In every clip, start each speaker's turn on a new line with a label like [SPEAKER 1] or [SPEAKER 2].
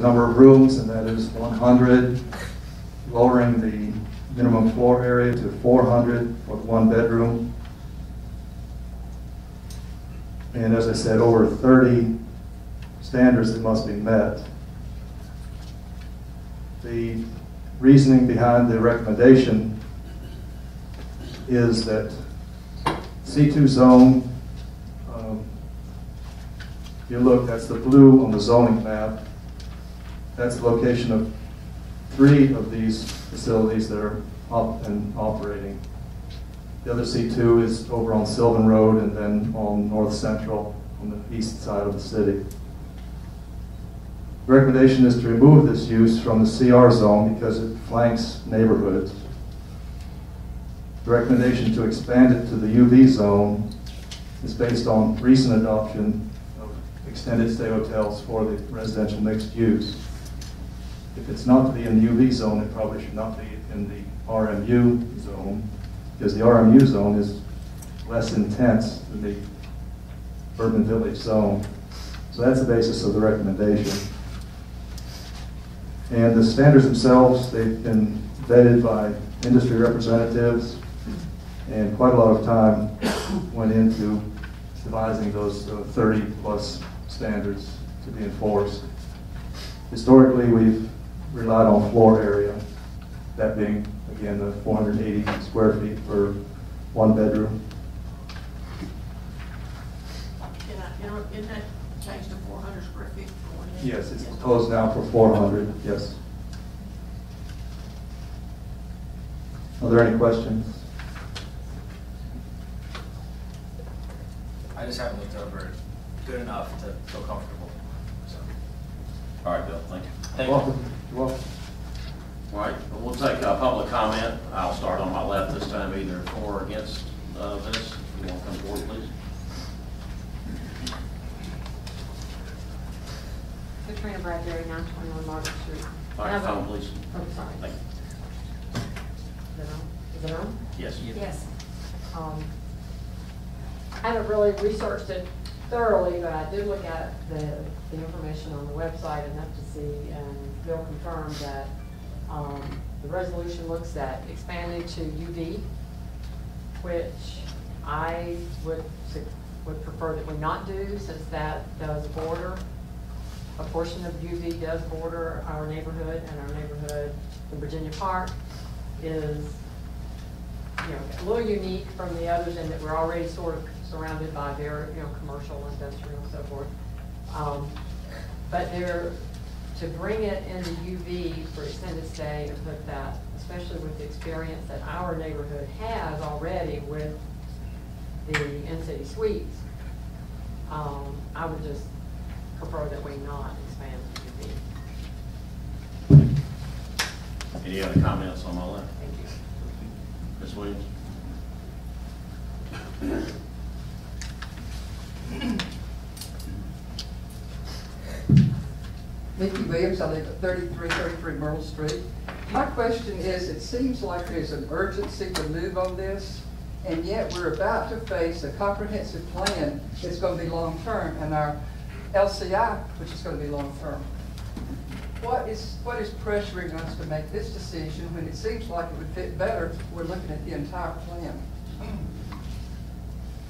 [SPEAKER 1] number of rooms, and that is 100, lowering the minimum floor area to 400 for the one bedroom. And as I said, over 30 standards that must be met. The reasoning behind the recommendation is that C2 zone, if you look, that's the blue on the zoning map. That's the location of 3 of these facilities that are up and operating. The other C2 is over on Sylvan Road and then on North Central on the east side of the city. The recommendation is to remove this use from the CR zone because it flanks neighborhoods. The recommendation to expand it to the UV zone is based on recent adoption of extended stay hotels for the residential mixed use. If it's not to be in the UV zone, it probably should not be in the RMU zone, because the RMU zone is less intense than the urban village zone. So that's the basis of the recommendation. And the standards themselves, they've been vetted by industry representatives, and quite a lot of time went into devising those 30 plus standards to be enforced. Historically, we've relied on floor area, that being, again, the 480 square feet per one bedroom.
[SPEAKER 2] Isn't that changed to 400 square feet for one?
[SPEAKER 1] Yes, it's proposed now for 400, yes. Are there any questions?
[SPEAKER 3] I just haven't looked over it good enough to feel comfortable. So.
[SPEAKER 4] All right, Bill, thank you.
[SPEAKER 3] Thank
[SPEAKER 1] You're
[SPEAKER 3] you.
[SPEAKER 1] welcome. You're welcome.
[SPEAKER 4] All right, we'll take public comment. I'll start on my left this time, either for or against this. If you want to come forward, please.
[SPEAKER 5] Katrina Bradbury, 921 Market Street.
[SPEAKER 4] All right, phone, please.
[SPEAKER 5] Oh, sorry.
[SPEAKER 4] Thank you.
[SPEAKER 5] Is it on?
[SPEAKER 4] Yes.
[SPEAKER 5] Yes. I haven't really researched it thoroughly, but I did look at the information on the website enough to see, and Bill confirmed that the resolution looks at expanding to UV, which I would prefer that we not do, since that does border. A portion of UV does border our neighborhood, and our neighborhood in Virginia Park is, a little unique from the others in that we're already sort of surrounded by very, commercial, industrial, and so forth. But to bring it into UV for extended stay and put that, especially with the experience that our neighborhood has already with the in-city suites, I would just prefer that we not expand to UV.
[SPEAKER 4] Any other comments on my left?
[SPEAKER 5] Thank you.
[SPEAKER 4] Ms. Williams?
[SPEAKER 6] Mickey Williams, I live at 3333 Myrtle Street. My question is, it seems like there's an urgency to move on this, and yet we're about to face a comprehensive plan that's going to be long-term, and our LCI, which is going to be long-term. What is pressuring us to make this decision when it seems like it would fit better if we're looking at the entire plan?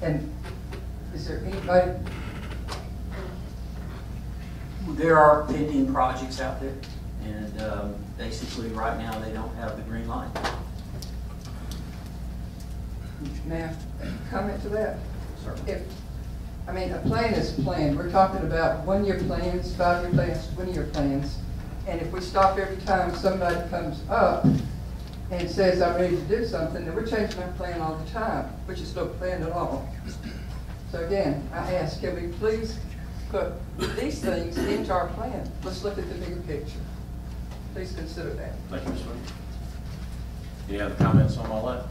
[SPEAKER 6] And is there anybody?
[SPEAKER 3] There are pending projects out there, and basically right now they don't have the green light.
[SPEAKER 6] May I comment to that?
[SPEAKER 3] Certainly.
[SPEAKER 6] A plan is a plan. We're talking about 1-year plans, 5-year plans, 20-year plans. And if we stop every time somebody comes up and says, I'm ready to do something, then we're changing our plan all the time, which is no plan at all. So again, I ask, can we please put these things into our plan? Let's look at the bigger picture. Please consider that.
[SPEAKER 4] Thank you, Ms. Williams. Any other comments on my left?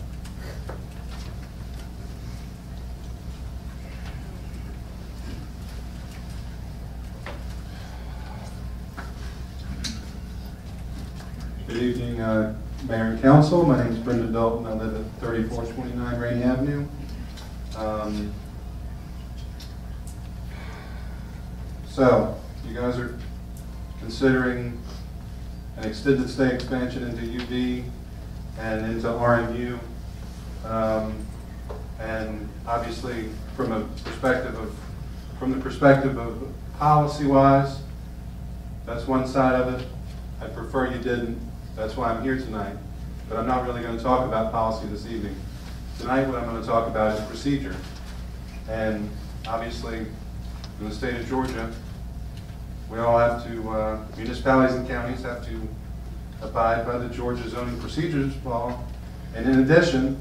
[SPEAKER 7] Good evening, Mayor and Council. My name is Brendan Dalton. I live at 3429 Rainy Avenue. So, you guys are considering an extended stay expansion into UV and into RMU. And obviously, from the perspective of policy-wise, that's one side of it. I prefer you didn't. That's why I'm here tonight. But I'm not really going to talk about policy this evening. Tonight, what I'm going to talk about is procedure. And obviously, in the state of Georgia, we all have to, municipalities and counties have to abide by the Georgia zoning procedures law. And in addition,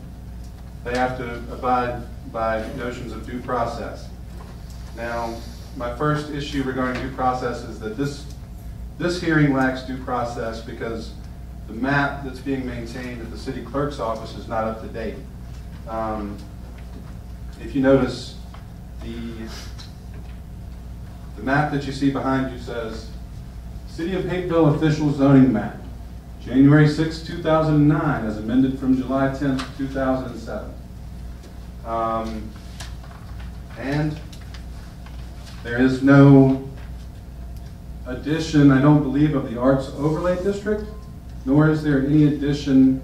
[SPEAKER 7] they have to abide by notions of due process. Now, my first issue regarding due process is that this hearing lacks due process because the map that's being maintained at the city clerk's office is not up to date. If you notice, the map that you see behind you says, City of Hapeville Official Zoning Map, January 6, 2009, as amended from July 10, 2007. And there is no addition, I don't believe, of the Arts Overlay District, nor is there any addition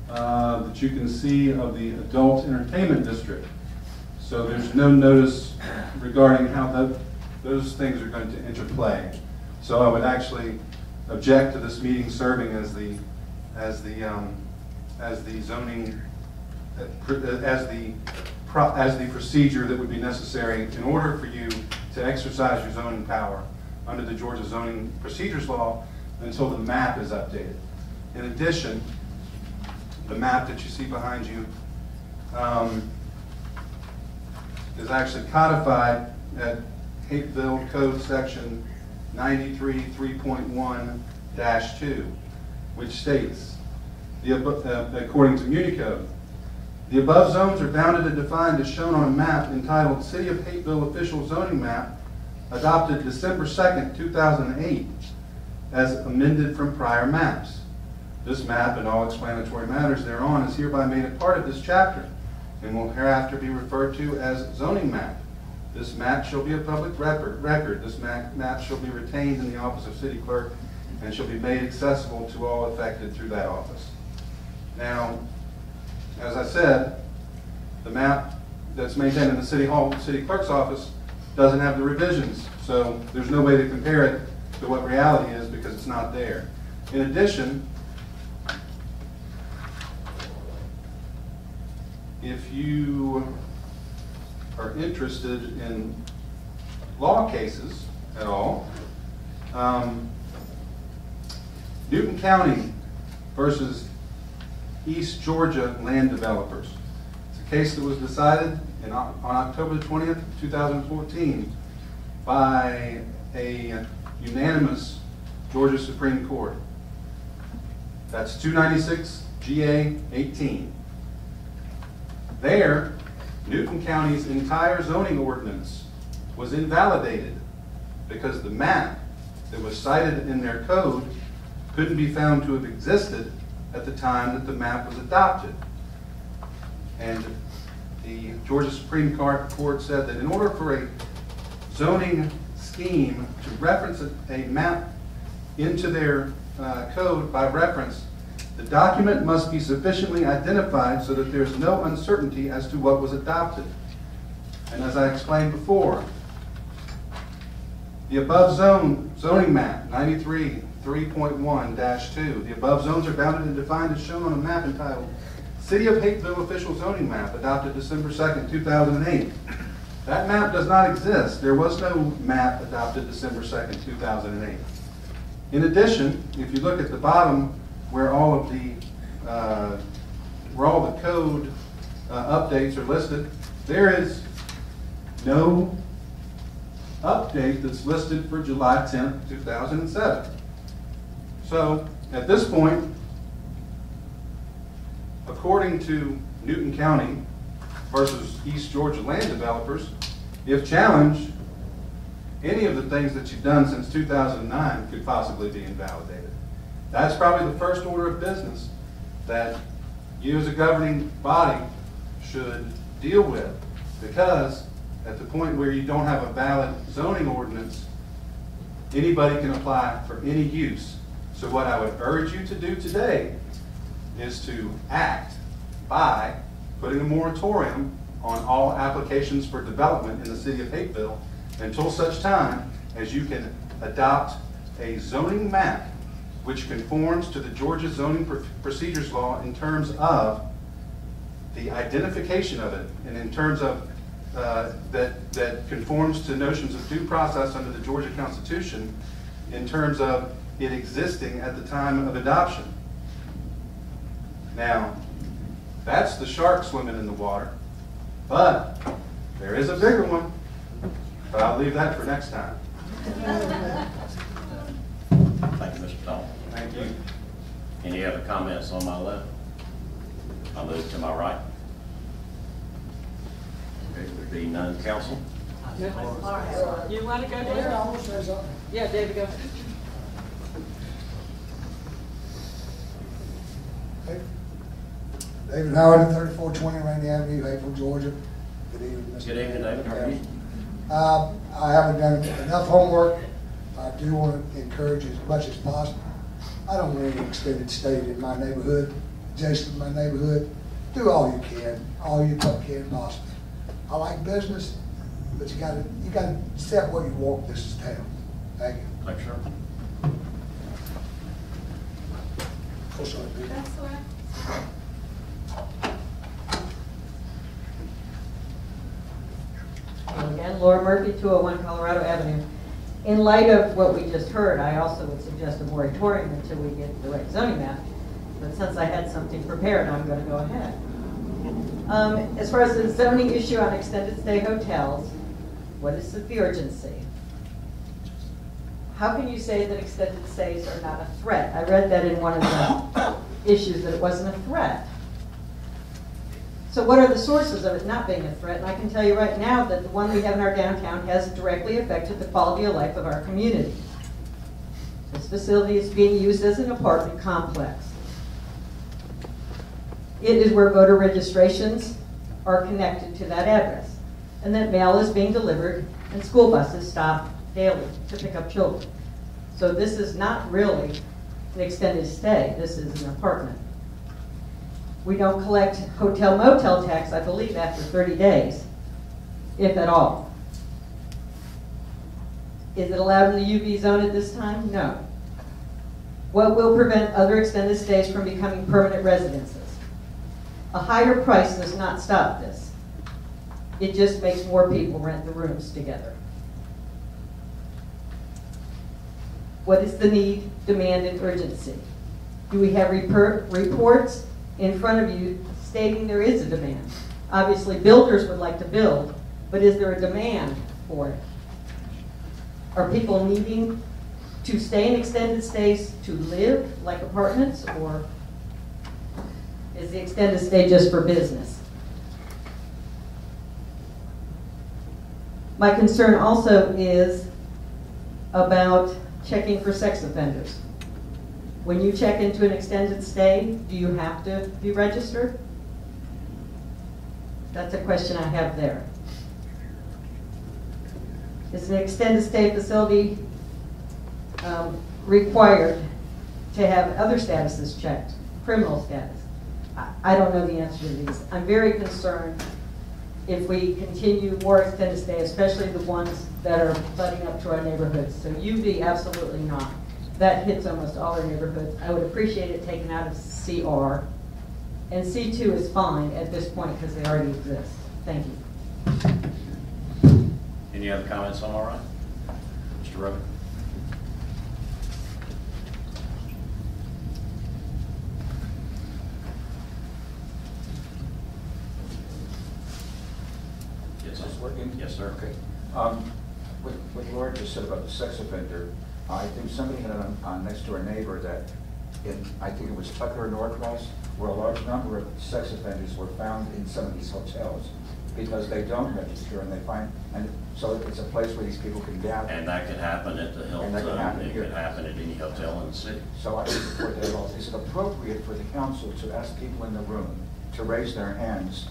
[SPEAKER 7] that you can see of the Adult Entertainment District. So there's no notice regarding how those things are going to interplay. So I would actually object to this meeting serving as the procedure that would be necessary in order for you to exercise your zoning power under the Georgia Zoning Procedures Law until the map is updated. In addition, the map that you see behind you is actually codified at Hapeville Code Section 93.3.1-2, which states, according to Municode, the above zones are bounded and defined as shown on a map entitled City of Hapeville Official Zoning Map, adopted December 2nd, 2008, as amended from prior maps. This map and all explanatory matters thereon is hereby made a part of this chapter and will hereafter be referred to as zoning map. This map shall be a public record. This map shall be retained in the office of city clerk and shall be made accessible to all affected through that office. Now, as I said, the map that's maintained in the city clerk's office doesn't have the revisions, so there's no way to compare it to what reality is because it's not there. In addition, if you are interested in law cases at all, Newton County versus East Georgia Land Developers. It's a case that was decided on October 20th, 2014 by a unanimous Georgia Supreme Court. That's 296 GA 18. There, Newton County's entire zoning ordinance was invalidated because the map that was cited in their code couldn't be found to have existed at the time that the map was adopted. And the Georgia Supreme Court said that in order for a zoning scheme to reference a map into their code by reference, the document must be sufficiently identified so that there's no uncertainty as to what was adopted. And as I explained before, the above zoning map, 93.3.1-2, the above zones are bounded and defined as shown on a map entitled City of Hapeville Official Zoning Map, adopted December 2nd, 2008. That map does not exist. There was no map adopted December 2nd, 2008. In addition, if you look at the bottom where all the code updates are listed, there is no update that's listed for July 10th, 2007. So at this point, according to Newton County versus East Georgia Land Developers, if challenged, any of the things that you've done since 2009 could possibly be invalidated. That's probably the first order of business that you as a governing body should deal with, because at the point where you don't have a valid zoning ordinance, anybody can apply for any use. So what I would urge you to do today is to act by putting a moratorium on all applications for development in the city of Hapeville until such time as you can adopt a zoning map which conforms to the Georgia Zoning Procedures Law in terms of the identification of it and in terms of that conforms to notions of due process under the Georgia Constitution in terms of it existing at the time of adoption. Now, that's the shark swimming in the water, but there is a bigger one, but I'll leave that for next time.
[SPEAKER 4] Thank you, Mr. Dahl.
[SPEAKER 7] Thank you.
[SPEAKER 4] Any other comments on my left? I'll move to my right. Okay, there be none, council.
[SPEAKER 5] You want to go, David? Yeah, David, go.
[SPEAKER 8] David Howard, 3420 Rainy Avenue, Hapeville, Georgia. Good evening, Mr.
[SPEAKER 4] Good evening, David. How are you?
[SPEAKER 8] I haven't done enough homework. I do want to encourage as much as possible. I don't want any extended stay in my neighborhood, adjacent to my neighborhood. Do all you can possibly. I like business, but you gotta set where you walk this town. Thank you.
[SPEAKER 4] Thank you, sir.
[SPEAKER 8] Of course I do.
[SPEAKER 5] That's all right. Again, Laura Murphy, 201 Colorado Avenue. In light of what we just heard, I also would suggest a moratorium until we get the right zoning map. But since I had something prepared, I'm going to go ahead. As far as the zoning issue on extended stay hotels, what is the urgency? How can you say that extended stays are not a threat? I read that in one of the issues that it wasn't a threat. So what are the sources of it not being a threat? And I can tell you right now that the one we have in our downtown has directly affected the quality of life of our community. This facility is being used as an apartment complex. It is where voter registrations are connected to that address, and that mail is being delivered and school buses stop daily to pick up children. So this is not really an extended stay, this is an apartment. We don't collect hotel motel tax, I believe, after 30 days, if at all. Is it allowed in the UV zone at this time? No. What will prevent other extended stays from becoming permanent residences? A higher price does not stop this. It just makes more people rent the rooms together. What is the need, demand, and urgency? Do we have reports in front of you stating there is a demand? Obviously, builders would like to build, but is there a demand for it? Are people needing to stay in extended stays to live like apartments, or is the extended stay just for business? My concern also is about checking for sex offenders. When you check into an extended stay, do you have to be registered? That's a question I have there. Is an extended stay facility required to have other statuses checked, criminal status? I don't know the answer to these. I'm very concerned if we continue more extended stay, especially the ones that are butting up to our neighborhoods. So UV, absolutely not. That hits almost all our neighborhoods. I would appreciate it taken out of CR. And C2 is fine at this point because they already exist. Thank you.
[SPEAKER 4] Any other comments on all right? Mr. Rowe? Yes,
[SPEAKER 9] Is this working?
[SPEAKER 4] Yes, sir.
[SPEAKER 9] Okay. What Laura just said about the sex offender, I think somebody had on next door neighbor that I think it was Tucker or Norcross, where a large number of sex offenders were found in some of these hotels because they don't register and they find, and so it's a place where these people can gather.
[SPEAKER 4] And that could happen at the Hilton.
[SPEAKER 9] And that could happen
[SPEAKER 4] It
[SPEAKER 9] here.
[SPEAKER 4] could happen at any hotel in the city.
[SPEAKER 9] So I support that at all. Is it appropriate for the council to ask people in the room to raise their hands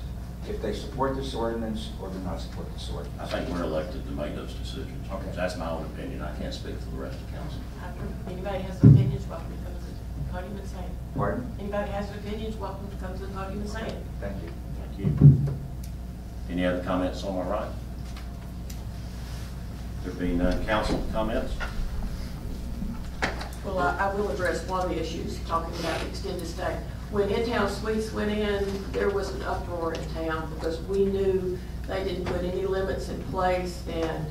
[SPEAKER 9] if they support this ordinance or do not support this ordinance?
[SPEAKER 4] I think we're elected to make those decisions.
[SPEAKER 9] Okay.
[SPEAKER 4] That's my own opinion. I can't speak for the rest of council.
[SPEAKER 2] Anybody has opinions, welcome to come to the podium and say it.
[SPEAKER 9] Pardon?
[SPEAKER 2] Anybody has opinions, welcome to come to the podium and say it.
[SPEAKER 9] Thank you.
[SPEAKER 4] Thank you. Any other comments on my right? There being none, council comments?
[SPEAKER 2] Well, I will address one of the issues, talking about extended stay. When In-Town Suites went in, there was an uproar in town because we knew they didn't put any limits in place, and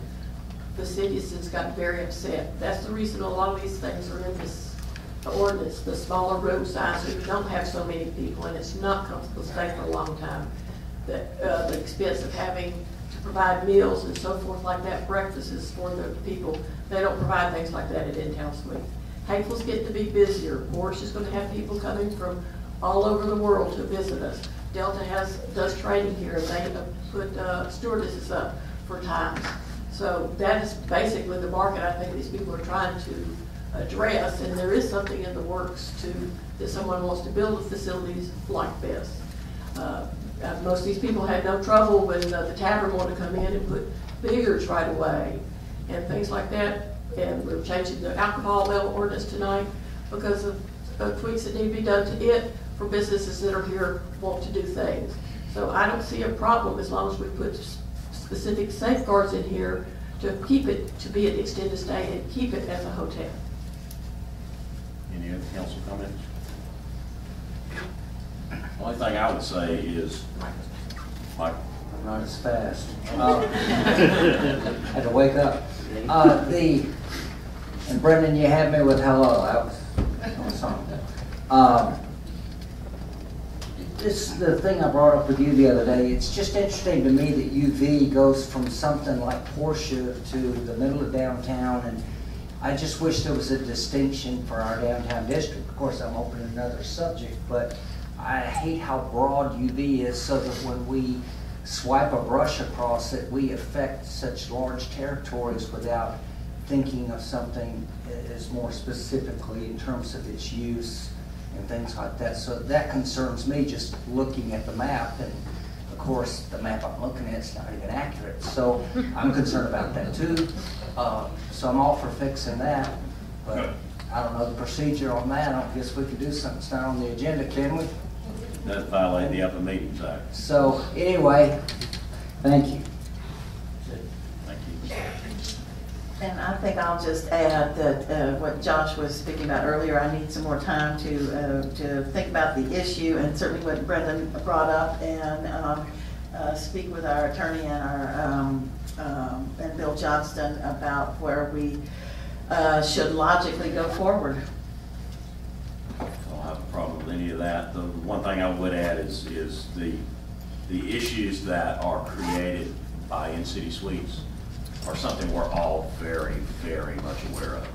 [SPEAKER 2] the citizens got very upset. That's the reason a lot of these things are in this ordinance, the smaller room size, so you don't have so many people, and it's not comfortable to stay for a long time. The expense of having to provide meals and so forth like that, breakfasts for the people, they don't provide things like that at In-Town Suites. Hateful's getting to be busier. Porsche is going to have people coming from all over the world to visit us. Delta does training here, and they put stewardesses up for times. So that is basically the market I think these people are trying to address, and there is something in the works that someone wants to build facilities like this. Most of these people had no trouble when the tavern wanted to come in and put billiards right away and things like that. And we're changing the alcohol level ordinance tonight because of tweaks that need to be done to it for businesses that are here want to do things. So I don't see a problem as long as we put specific safeguards in here to keep it to be an extended stay and keep it as a hotel.
[SPEAKER 4] Any other council comments? The only thing I would say is, Mike,
[SPEAKER 10] Not as fast. Had to wake up. And Brendan, you had me with hello. That was something. This is the thing I brought up with you the other day. It's just interesting to me that UV goes from something like Porsche to the middle of downtown, and I just wish there was a distinction for our downtown district. Of course, I'm opening another subject, but I hate how broad UV is, so that when we swipe a brush across it, we affect such large territories without thinking of something as more specifically in terms of its use and things like that. So that concerns me, just looking at the map, and of course the map I'm looking at is not even accurate. So I'm concerned about that too. So I'm all for fixing that, but I don't know the procedure on that. I don't guess we could do something. It's not on the agenda, can we?
[SPEAKER 4] doesn't violate the Open Meetings Act.
[SPEAKER 10] So anyway, thank you.
[SPEAKER 4] Thank you.
[SPEAKER 11] And I think I'll just add that what Josh was speaking about earlier, I need some more time to think about the issue, and certainly what Brendan brought up, and speak with our attorney and our and Bill Johnston about where we should logically go forward.
[SPEAKER 4] I don't have a problem with any of that. The one thing I would add is the issues that are created by in-city suites are something we're all very, very much aware of.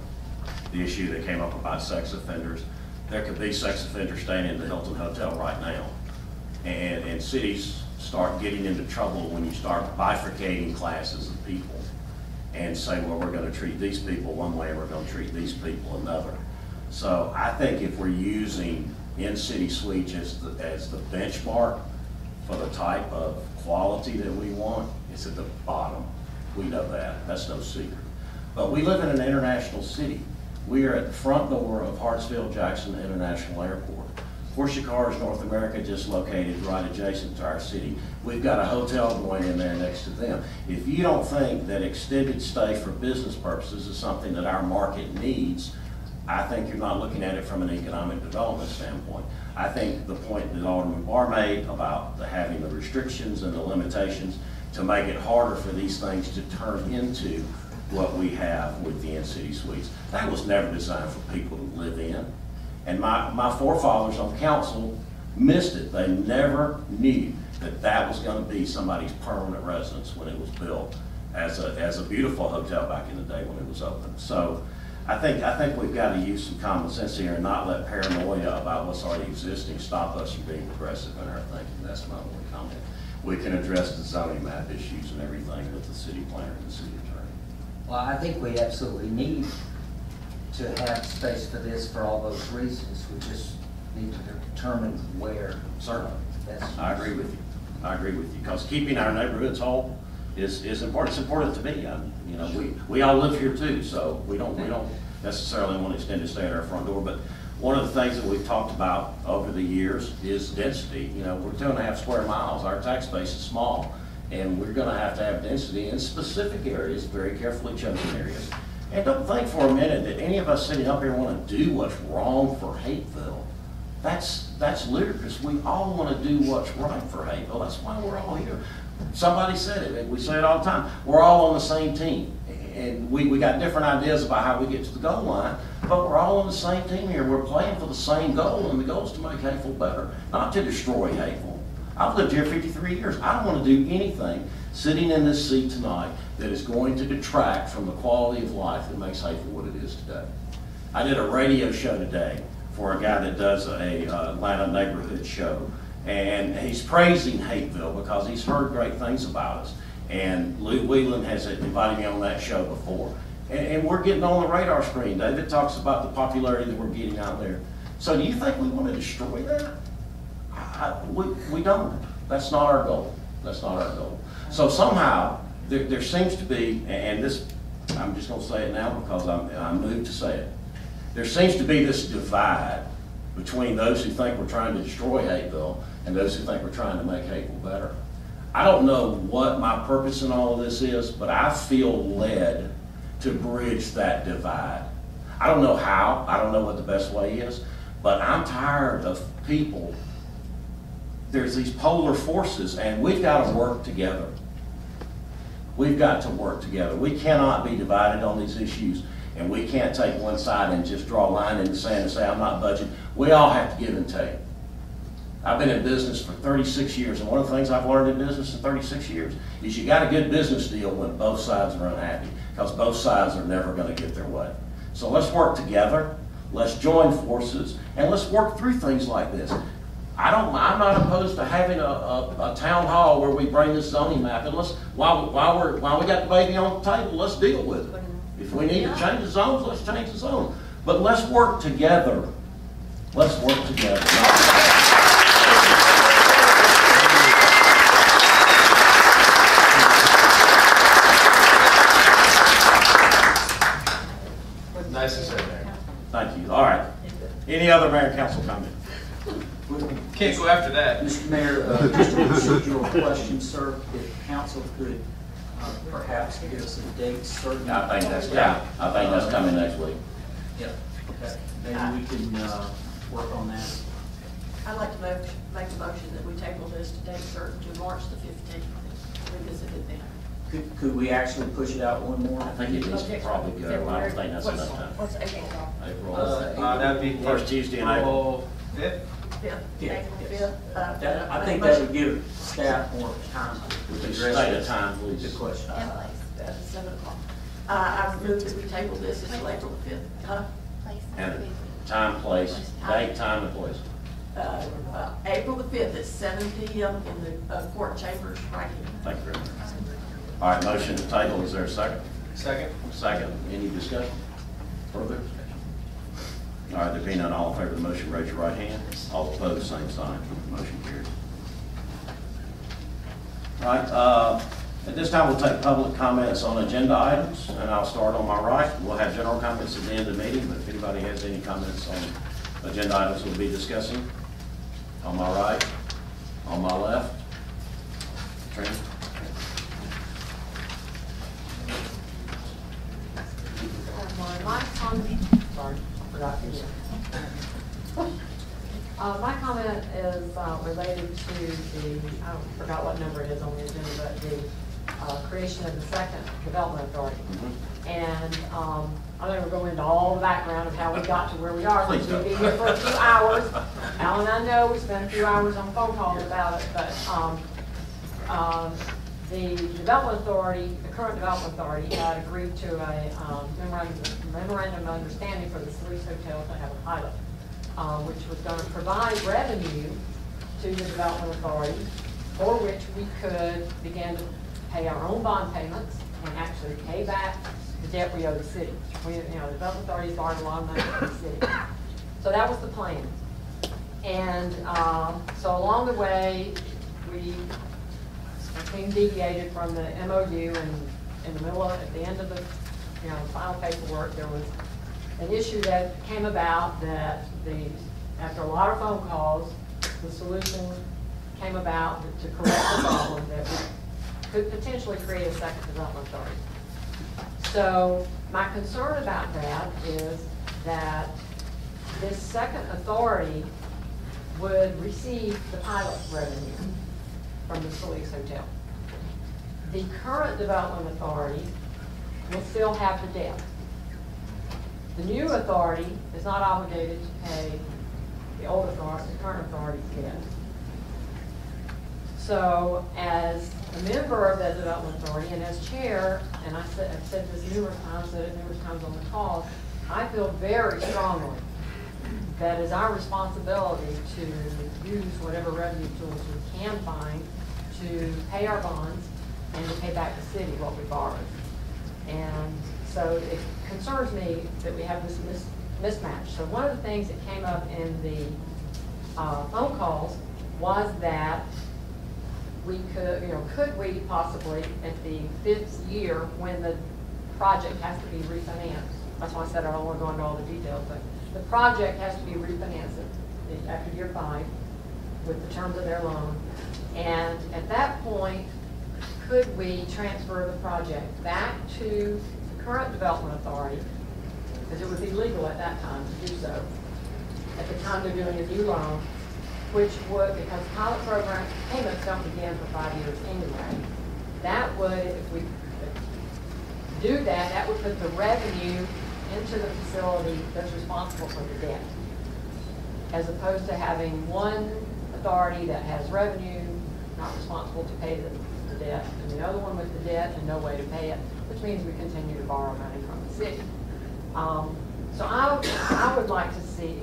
[SPEAKER 4] The issue that came up about sex offenders, there could be sex offenders staying in the Hilton Hotel right now. And cities start getting into trouble when you start bifurcating classes of people and say, well, we're going to treat these people one way and we're going to treat these people another. So I think if we're using in-city suites as the benchmark for the type of quality that we want, it's at the bottom. We know that. That's no secret. But we live in an international city. We are at the front door of Hartsfield-Jackson International Airport. Porsche Cars North America just located right adjacent to our city. We've got a hotel going in there next to them. If you don't think that extended stay for business purposes is something that our market needs, I think you're not looking at it from an economic development standpoint. I think the point that Alderman Barr made about having the restrictions and the limitations to make it harder for these things to turn into what we have with the in-city suites, that was never designed for people to live in. And my forefathers on council missed it. They never knew that that was going to be somebody's permanent residence when it was built as a beautiful hotel back in the day when it was open. So I think we've got to use some common sense here and not let paranoia about what's already existing stop us from being progressive in our thinking. That's my only comment. We can address the zoning map issues and everything with the city planner and the city attorney.
[SPEAKER 10] Well, I think we absolutely need to have space for this for all those reasons. We just need to determine where.
[SPEAKER 4] Certainly.
[SPEAKER 10] That's
[SPEAKER 4] I agree with you. I agree with you, because keeping our neighborhoods whole is important. It's important to me. You know, we all live here too, so we don't necessarily want to extend a stay at our front door. But one of the things that we've talked about over the years is density. You know, we're 2.5 square miles. Our tax base is small, and we're going to have density in specific areas, very carefully chosen areas. And don't think for a minute that any of us sitting up here want to do what's wrong for Hapeville. That's ludicrous. We all want to do what's right for Hapeville. That's why we're all here. Somebody said it, and we say it all the time. We're all on the same team. And we got different ideas about how we get to the goal line, but we're all on the same team here. We're playing for the same goal, and the goal is to make Hapeville better, not to destroy Hapeville. I've lived here 53 years. I don't want to do anything sitting in this seat tonight that is going to detract from the quality of life that makes Hapeville what it is today. I did a radio show today for a guy that does a Atlanta neighborhood show, and he's praising Hapeville because he's heard great things about us. And Lou Whelan has invited me on that show before. And we're getting on the radar screen. David talks about the popularity that we're getting out there. So do you think we want to destroy that? We don't. That's not our goal. That's not our goal. So somehow there seems to be, and this, I'm just going to say it now because I'm moved to say it. There seems to be this divide between those who think we're trying to destroy Hapeville and those who think we're trying to make Hapeville better. I don't know what my purpose in all of this is, but I feel led to bridge that divide. I don't know how, I don't know what the best way is, but I'm tired of people. There's these polar forces, and we've got to work together. We've got to work together. We cannot be divided on these issues, and we can't take one side and just draw a line in the sand and say, I'm not budging. We all have to give and take. I've been in business for 36 years, and one of the things I've learned in business in 36 years is you got a good business deal when both sides are unhappy, because both sides are never going to get their way. So let's work together, let's join forces, and let's work through things like this. I'm not opposed to having a town hall where we bring this zoning map, and while we got the baby on the table, let's deal with it. If we need to change the zones, let's change the zone. But let's work together. Let's work together.
[SPEAKER 12] Nice to say, Mayor.
[SPEAKER 4] Thank you. All right. Any other mayor and council comment?
[SPEAKER 12] Can't go after that.
[SPEAKER 3] Mr. Mayor, just a procedural question, sir. If council could perhaps give us a date certain.
[SPEAKER 4] I think that's coming next week.
[SPEAKER 3] Yeah, okay. Maybe we can work on that.
[SPEAKER 2] I'd like to make a motion that we table this to date certain to March the 15th, revisit it then.
[SPEAKER 3] Could we actually push it out one more?
[SPEAKER 4] I think it needs to probably go. I don't think that's enough time.
[SPEAKER 2] What's April?
[SPEAKER 4] April.
[SPEAKER 12] That'd be
[SPEAKER 4] First Tuesday in April.
[SPEAKER 12] 5th?
[SPEAKER 3] Yeah,
[SPEAKER 2] April
[SPEAKER 3] yes.
[SPEAKER 2] 5th.
[SPEAKER 3] I think that would give staff more time to
[SPEAKER 4] Would you
[SPEAKER 3] address
[SPEAKER 4] state a time, please?
[SPEAKER 3] the question.
[SPEAKER 2] That's 7 o'clock. I moved that we table this until April the 5th.
[SPEAKER 4] And time, place, date, time, and place.
[SPEAKER 2] April the 5th at 7 p.m. in the court chambers right here.
[SPEAKER 4] Thank you very much. All right, motion to table. Is there a second?
[SPEAKER 12] Second.
[SPEAKER 4] Second. Any discussion? Further discussion? All right, there being none, all in favor of the motion, raise your right hand. All opposed, same sign. Motion carries. All right, at this time, we'll take public comments on agenda items, and I'll start on my right. We'll have general comments at the end of the meeting, but if anybody has any comments on agenda items we'll be discussing, on my right, on my left. Trina?
[SPEAKER 5] My comment is related to I forgot what number it is on the agenda, but the creation of the second development authority. And I'm not going to go into all the background of how we got to where we are, because we'll be here for a few hours. Al and I know we spent a few hours on phone calls about it, but the development authority, the current development authority, had agreed to a memorandum of understanding for the Salice Hotel to have a pilot, which was going to provide revenue to the development authority, for which we could begin to pay our own bond payments and actually pay back the debt we owe the city. The development authority borrowed a lot of money from the city. So that was the plan. And so along the way, we our team deviated from the MOU, and in the middle of, at the end of the, final paperwork, there was an issue that came about that after a lot of phone calls, the solution came about to correct the problem that we could potentially create a second development authority. So my concern about that is that this second authority would receive the pilot revenue from the Solis Hotel. The current development authority will still have the debt. The new authority is not obligated to pay the old authority, the current authority's debt. So as a member of that development authority and as chair, and I've said this numerous times, said it numerous times on the call, I feel very strongly that it's our responsibility to use whatever revenue tools we can find to pay our bonds and to pay back the city what we borrowed. And so it concerns me that we have this mismatch. So one of the things that came up in the phone calls was that we could we possibly at the 5th year when the project has to be refinanced, that's why I said I don't want to go into all the details, but the project has to be refinanced after year 5 with the terms of their loan. And at that point, could we transfer the project back to the current development authority, because it would be legal at that time to do so, at the time they're doing a new loan, which would, because pilot program payments don't begin for 5 years anyway, that would, if we do that, that would put the revenue into the facility that's responsible for the debt, as opposed to having one authority that has revenue, not responsible to pay the debt, and the other one with the debt and no way to pay it, which means we continue to borrow money from the city. So I would like to see,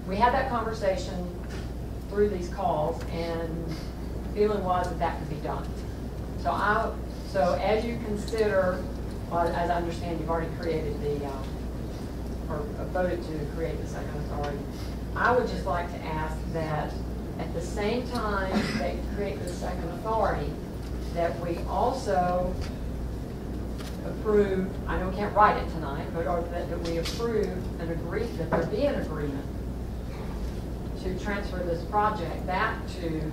[SPEAKER 5] we had that conversation through these calls, and the feeling was that that could be done. So as you consider, well, as I understand, you've already created or voted to create the second authority, I would just like to ask that at the same time that you create the second authority, that we also approve, I know we can't write it tonight, but that we approve an agreement, that there be an agreement to transfer this project back to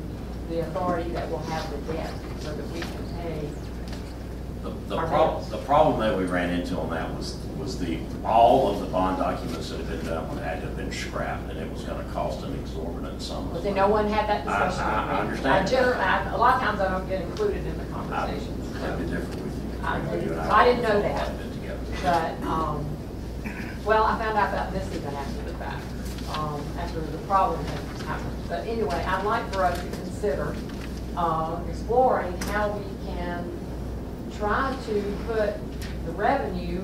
[SPEAKER 5] the authority that will have the debt, so that we can pay
[SPEAKER 4] The problem that we ran into on that was all of the bond documents that had been done had to have been scrapped, and it was going to cost an exorbitant sum.
[SPEAKER 5] Well, see, no one had that discussion.
[SPEAKER 4] I understand.
[SPEAKER 5] A lot of times I don't get included in the conversations.
[SPEAKER 4] That'd be different with you.
[SPEAKER 5] I didn't know that. But, well, I found out about this even after the fact, after the problem had happened. But anyway, I'd like for us to consider exploring how we can try to put the revenue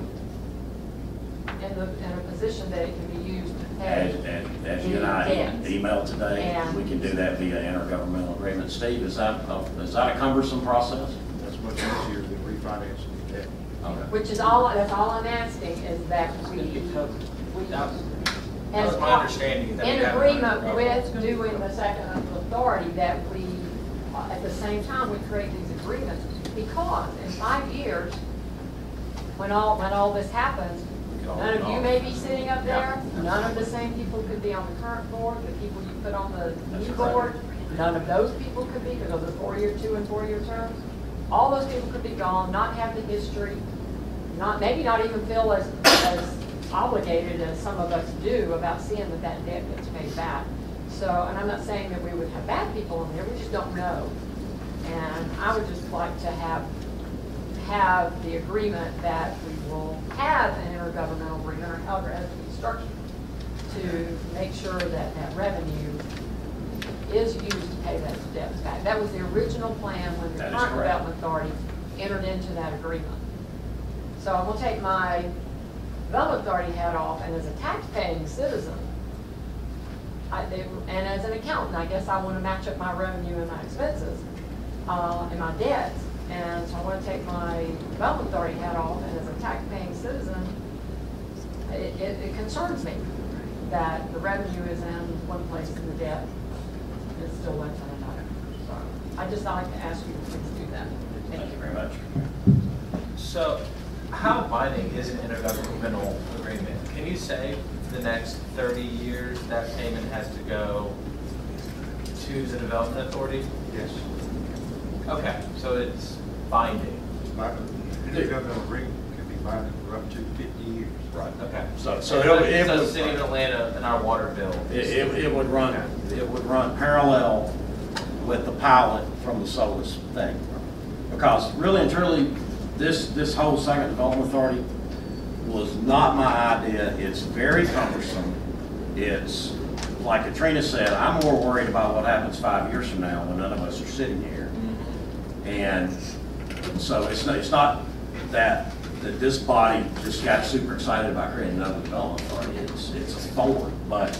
[SPEAKER 5] in a position that it can be used to pay.
[SPEAKER 4] As you and I emailed today, we can do that via intergovernmental agreement. Steve, is that a cumbersome process?
[SPEAKER 13] That's much easier than refinancing the debt.
[SPEAKER 4] Okay.
[SPEAKER 5] Which is that's all I'm asking, is that we
[SPEAKER 12] That was my understanding. That
[SPEAKER 5] in agreement with doing the second authority, that we, at the same time, we create these agreements, because in 5 years, when all this happens, none of you may be sitting up there, none of the same people could be on the current board, the people you put on the new board, none of those people could be, because of the 4-year, 2- and 4-year terms. All those people could be gone, not have the history, maybe not even feel as obligated as some of us do about seeing that debt gets paid back. So, and I'm not saying that we would have bad people in there, we just don't know. And I would just like to have the agreement that we will have an intergovernmental agreement, or however it has to be structured, to make sure that that revenue is used to pay those debts back. That was the original plan when the current development authority entered into that agreement. So I'm going to take my development authority hat off, and as a tax-paying citizen, and as an accountant, I guess I want to match up my revenue and my expenses and my debts. And so I want to take my development authority hat off, and as a tax-paying citizen, it concerns me that the revenue is in one place and the debt is still left in another. So I'd just like to ask you to please do that.
[SPEAKER 4] Thank you very much.
[SPEAKER 12] So, how binding is an intergovernmental agreement? Can you say for the next 30 years that payment has to go to the development authority?
[SPEAKER 7] Yes.
[SPEAKER 12] Okay, so it's binding.
[SPEAKER 7] Intergovernmental agreement can be binding for up to 50 years.
[SPEAKER 4] Right.
[SPEAKER 12] Okay.
[SPEAKER 4] So
[SPEAKER 12] It says City of Atlanta and our water bill.
[SPEAKER 4] it would run parallel with the pilot from the SOLAS thing. Because really and truly, this whole second development authority was not my idea. It's very cumbersome. It's, like Katrina said, I'm more worried about what happens 5 years from now when none of us are sitting here. And so it's not that this body just got super excited about creating another development authority. It's a thorn, but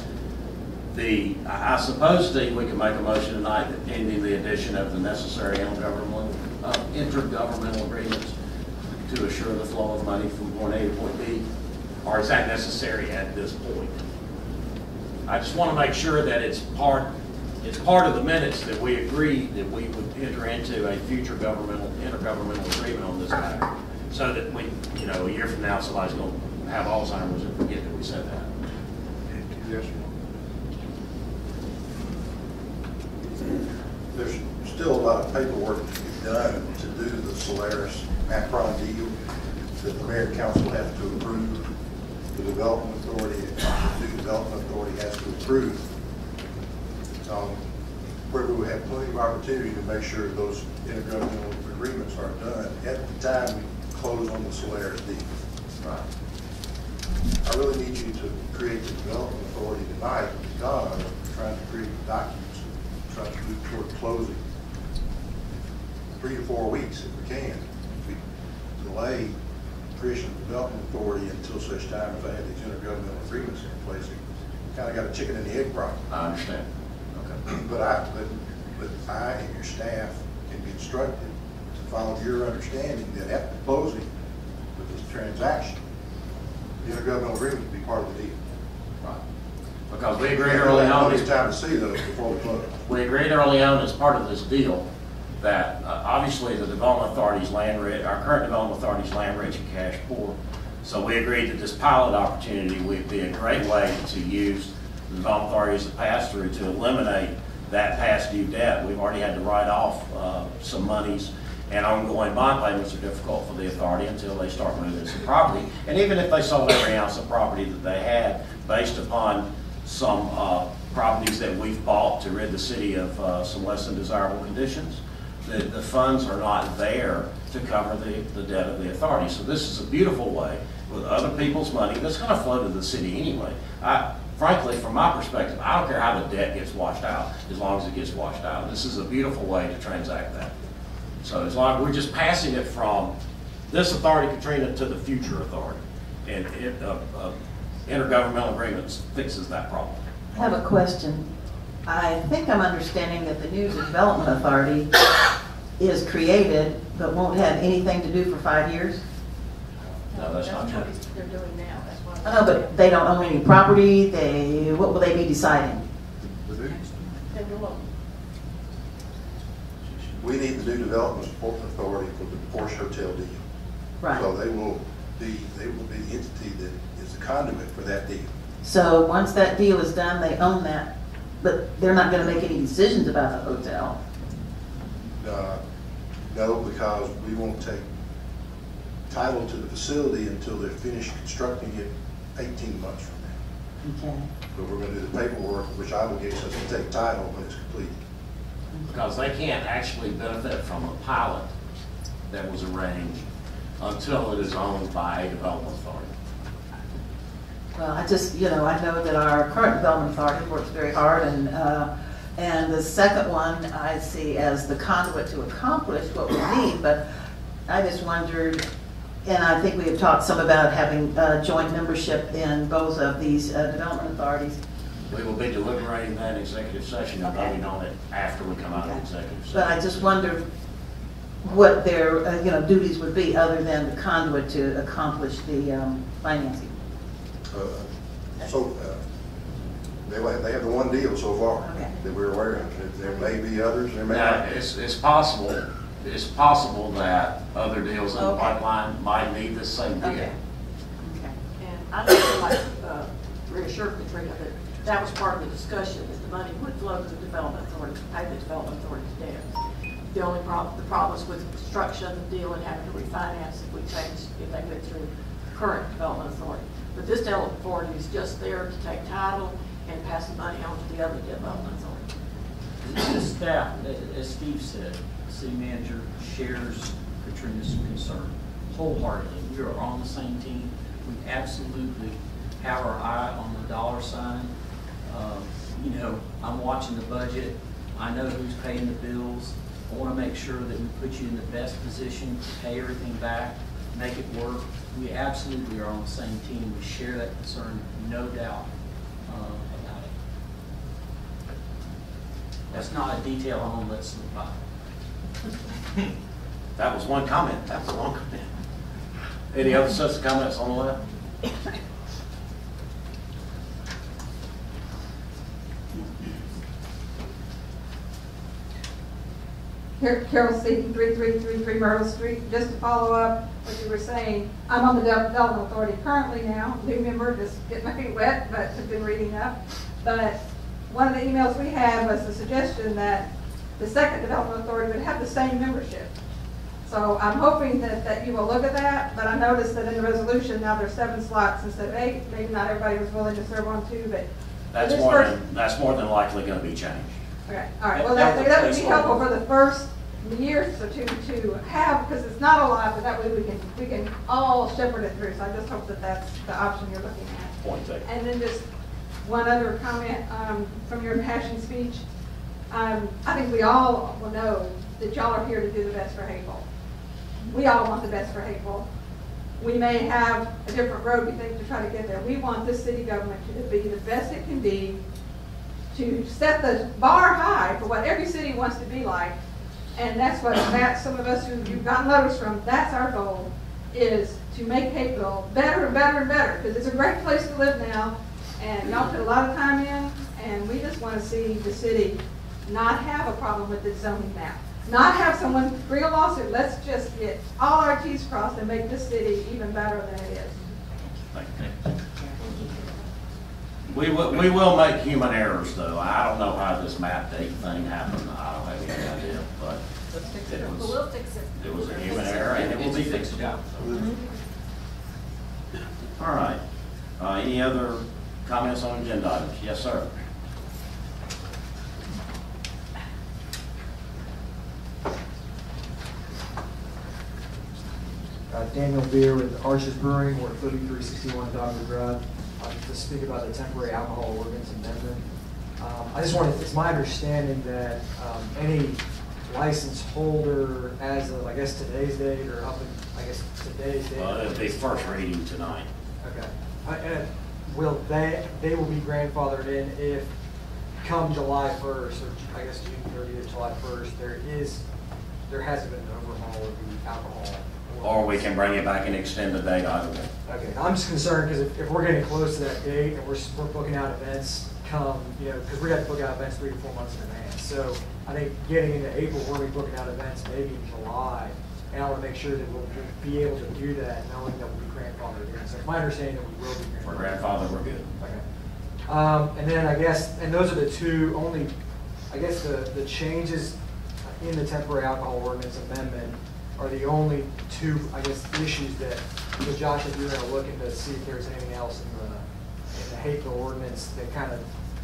[SPEAKER 4] I suppose, Steve, we can make a motion tonight that pending the addition of the necessary intergovernmental agreements to assure the flow of money from point A to point B, or is that necessary at this point? I just want to make sure that it's part of the minutes that we agreed that we would enter into a future intergovernmental agreement on this matter, so that we, a year from now, somebody's going to have Alzheimer's and forget that we said that.
[SPEAKER 7] Yes, sir.
[SPEAKER 13] There's still a lot of paperwork to be done to do the Solaris Macron deal that the mayor and council have to approve. The development authority, the new development authority has to approve. Where we will have plenty of opportunity to make sure those intergovernmental agreements are done at the time we close on the Solaris deal.
[SPEAKER 4] Right.
[SPEAKER 13] I really need you to create the development authority tonight because we're trying to create the documents, trying to move toward closing. 3 to 4 weeks if we can. If we delay creation of the development authority until such time as I have these intergovernmental agreements in place, we kind of got a chicken and the egg problem.
[SPEAKER 4] I understand. Okay.
[SPEAKER 13] But I and your staff can be instructed to follow your understanding that at the closing with this transaction, the intergovernmental agreement will be part of the deal.
[SPEAKER 4] Right. Because we agreed early on.
[SPEAKER 13] It's time to see those before we close.
[SPEAKER 4] We agreed early on as part of this deal that obviously the development authority's land rich, our current development authority's land rich and cash poor. So we agreed that this pilot opportunity would be a great way to use the development authority as a pass-through to eliminate that past due debt. We've already had to write off some monies, and ongoing bond payments are difficult for the authority until they start moving some property. And even if they sold every ounce of property that they had based upon some properties that we've bought to rid the city of some less than desirable conditions, the funds are not there to cover the debt of the authority. So this is a beautiful way with other people's money that's going to flow to the city anyway. Frankly, from my perspective, I don't care how the debt gets washed out, as long as it gets washed out. This is a beautiful way to transact that. So as long as we're just passing it from this authority, Katrina, to the future authority. And intergovernmental agreements fixes that problem.
[SPEAKER 11] I have a question. I think I'm understanding that the new development authority is created, but won't have anything to do for 5 years?
[SPEAKER 4] No, that's not true.
[SPEAKER 2] what they're doing now, that's what.
[SPEAKER 11] I know, but they don't own any property, what will they be deciding?
[SPEAKER 2] They will.
[SPEAKER 13] We need the new development authority for the Porsche Hotel deal.
[SPEAKER 11] Right.
[SPEAKER 13] So they will be the entity that is the conduit for that deal.
[SPEAKER 11] So once that deal is done, they own that, but they're not gonna make any decisions about the hotel.
[SPEAKER 13] No, because we won't take title to the facility until they're finished constructing it 18 months from now.
[SPEAKER 11] Okay.
[SPEAKER 13] But we're gonna do the paperwork, which obligates us to take title when it's complete.
[SPEAKER 4] Because they can't actually benefit from a pilot that was arranged until it is owned by a development authority.
[SPEAKER 11] Well, I just, I know that our current development authority works very hard, and the second one I see as the conduit to accomplish what we need, but I just wondered, and I think we have talked some about having joint membership in both of these development authorities.
[SPEAKER 4] We will be deliberating that in executive session and voting on it after we come out of executive session.
[SPEAKER 11] But I just wondered what their, duties would be other than the conduit to accomplish the financing.
[SPEAKER 13] They have the one deal so far
[SPEAKER 11] Okay.
[SPEAKER 13] that we're aware of. There may be others, there may
[SPEAKER 4] Now,
[SPEAKER 13] not.
[SPEAKER 4] it's possible that other deals in the
[SPEAKER 11] Okay.
[SPEAKER 4] pipeline might need the same deal.
[SPEAKER 11] Okay. Okay.
[SPEAKER 2] And I just would like to reassure Katrina that that was part of the discussion, that the money would flow to the development authority, to pay the development authority's debt. The only problem is with construction of the deal and having to refinance if they went through current development authority. But this development authority is just there to take title and pass the money on to the other development authority.
[SPEAKER 3] The staff, as Steve said, the city manager shares Katrina's concern wholeheartedly. We are on the same team. We absolutely have our eye on the dollar sign. You know, I'm watching the budget. I know who's paying the bills. I want to make sure that we put you in the best position to pay everything back, make it work. We absolutely are on the same team. We share that concern, no doubt about it. That's not a detail I'm going to let slip by.
[SPEAKER 4] That was one comment. That was a long comment. Any other such comments on the left?
[SPEAKER 14] Carol C., 3333 Myrtle Street. Just to follow up what you were saying, I'm on the Development Authority currently now, new member, just getting my feet wet, but have been reading up. But one of the emails we had was the suggestion that the second Development Authority would have the same membership. So I'm hoping that you will look at that, but I noticed that in the resolution now there's 7 slots instead of 8. Maybe not everybody was willing to serve on 2, but
[SPEAKER 4] That's more than likely going to be changed.
[SPEAKER 14] Okay, all right, well, that would be helpful for the first year, so to have, because it's not a lot, but that way we can all shepherd it through, so I just hope that that's the option you're looking at.
[SPEAKER 4] Point taken.
[SPEAKER 14] And then just one other comment from your impassioned speech. I think we all will know that y'all are here to do the best for Hayville. We all want the best for Hayville. We may have a different road we think to try to get there. We want this city government to be the best it can be, to set the bar high for what every city wants to be like. And that's what some of us who you've gotten letters from, that's our goal, is to make Hayville better and better and better. Because it's a great place to live now, and y'all put a lot of time in, and we just want to see the city not have a problem with the zoning map. Not have someone bring a lawsuit. Let's just get all our T's crossed and make this city even better than it is.
[SPEAKER 4] Thank you. We will make human errors, though. I don't know how this map date thing happened. I don't have any idea, but
[SPEAKER 5] We'll fix it.
[SPEAKER 4] it was a human error, and it will be fixed. All right. Any other comments on agenda items? Yes, sir.
[SPEAKER 15] Daniel Beer with Arches Brewing. We're at 3361 Dogwood Drive. To speak about the temporary alcohol ordinance amendment. I just wanted, it's my understanding that any license holder as of, I guess, today's date or up in, I guess, today's date.
[SPEAKER 4] Well, it'll be first reading tonight.
[SPEAKER 15] Okay. And will they will be grandfathered in if come July 1st, or I guess June 30th, July 1st, there hasn't been an overhaul of the alcohol.
[SPEAKER 4] Or we can bring it back and extend the date either way.
[SPEAKER 15] Okay, I'm just concerned because if we're getting close to that date and we're booking out events come, because we have to book out events 3 to 4 months in advance. So I think getting into April, we're going to be booking out events maybe in July. And I want to make sure that we'll be able to do that knowing that we'll be grandfathered in. So it's my understanding that we will be grandfathered.
[SPEAKER 4] For grandfather, we're good.
[SPEAKER 15] Okay. And then I guess, and those are the two only, I guess the changes in the temporary alcohol ordinance amendment are the only two, I guess, issues that, because Josh, if you're going to look into see if there's anything else in the Hayville ordinance that kind of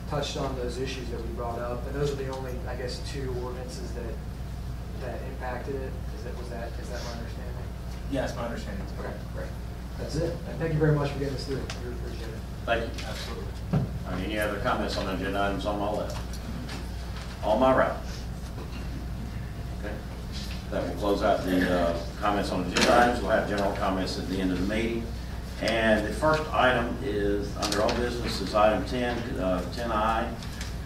[SPEAKER 15] touched on those issues that we brought up, and those are the only, I guess, two ordinances that impacted it. Is that my understanding?
[SPEAKER 12] Yes, my understanding.
[SPEAKER 15] Okay, great. That's it. And thank you very much for getting us through. We really appreciate it.
[SPEAKER 4] Thank you. Absolutely. Any other comments on agenda items on my left? On my right? Okay. That will close out the comments on agenda items. We'll have general comments at the end of the meeting. And the first item is, under all business, is item 10, 10I.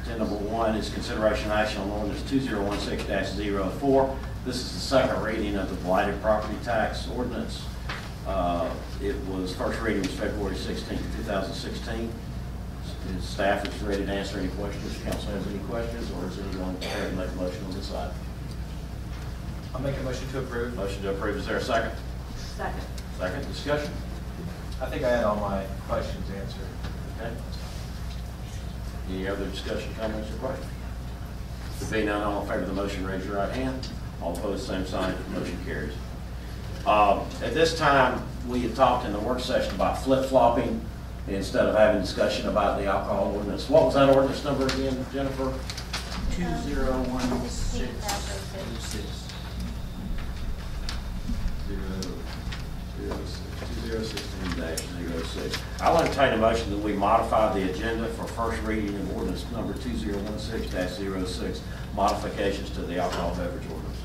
[SPEAKER 4] 10 number 1 is consideration action on ordinance 2016-04. This is the second reading of the blighted property tax ordinance. It was, first reading was February 16, 2016. His staff is ready to answer any questions. If council has any questions, or is anyone prepared to make a motion on this item?
[SPEAKER 12] I'll make a motion to approve.
[SPEAKER 4] Motion to approve, is there a second?
[SPEAKER 2] Second.
[SPEAKER 4] Second, discussion?
[SPEAKER 12] I think I had all my questions answered.
[SPEAKER 4] Okay. Any other discussion, comments, or questions? There being none, all in favor of the motion, raise your right hand. All opposed, same sign. Motion carries. At this time, we had talked in the work session about flip-flopping instead of having discussion about the alcohol ordinance. What was that ordinance number again, Jennifer?
[SPEAKER 3] 201606.
[SPEAKER 4] 2016-06. I'll entertain a motion that we modify the agenda for first reading of ordinance number 2016-06, modifications to the alcohol beverage ordinance.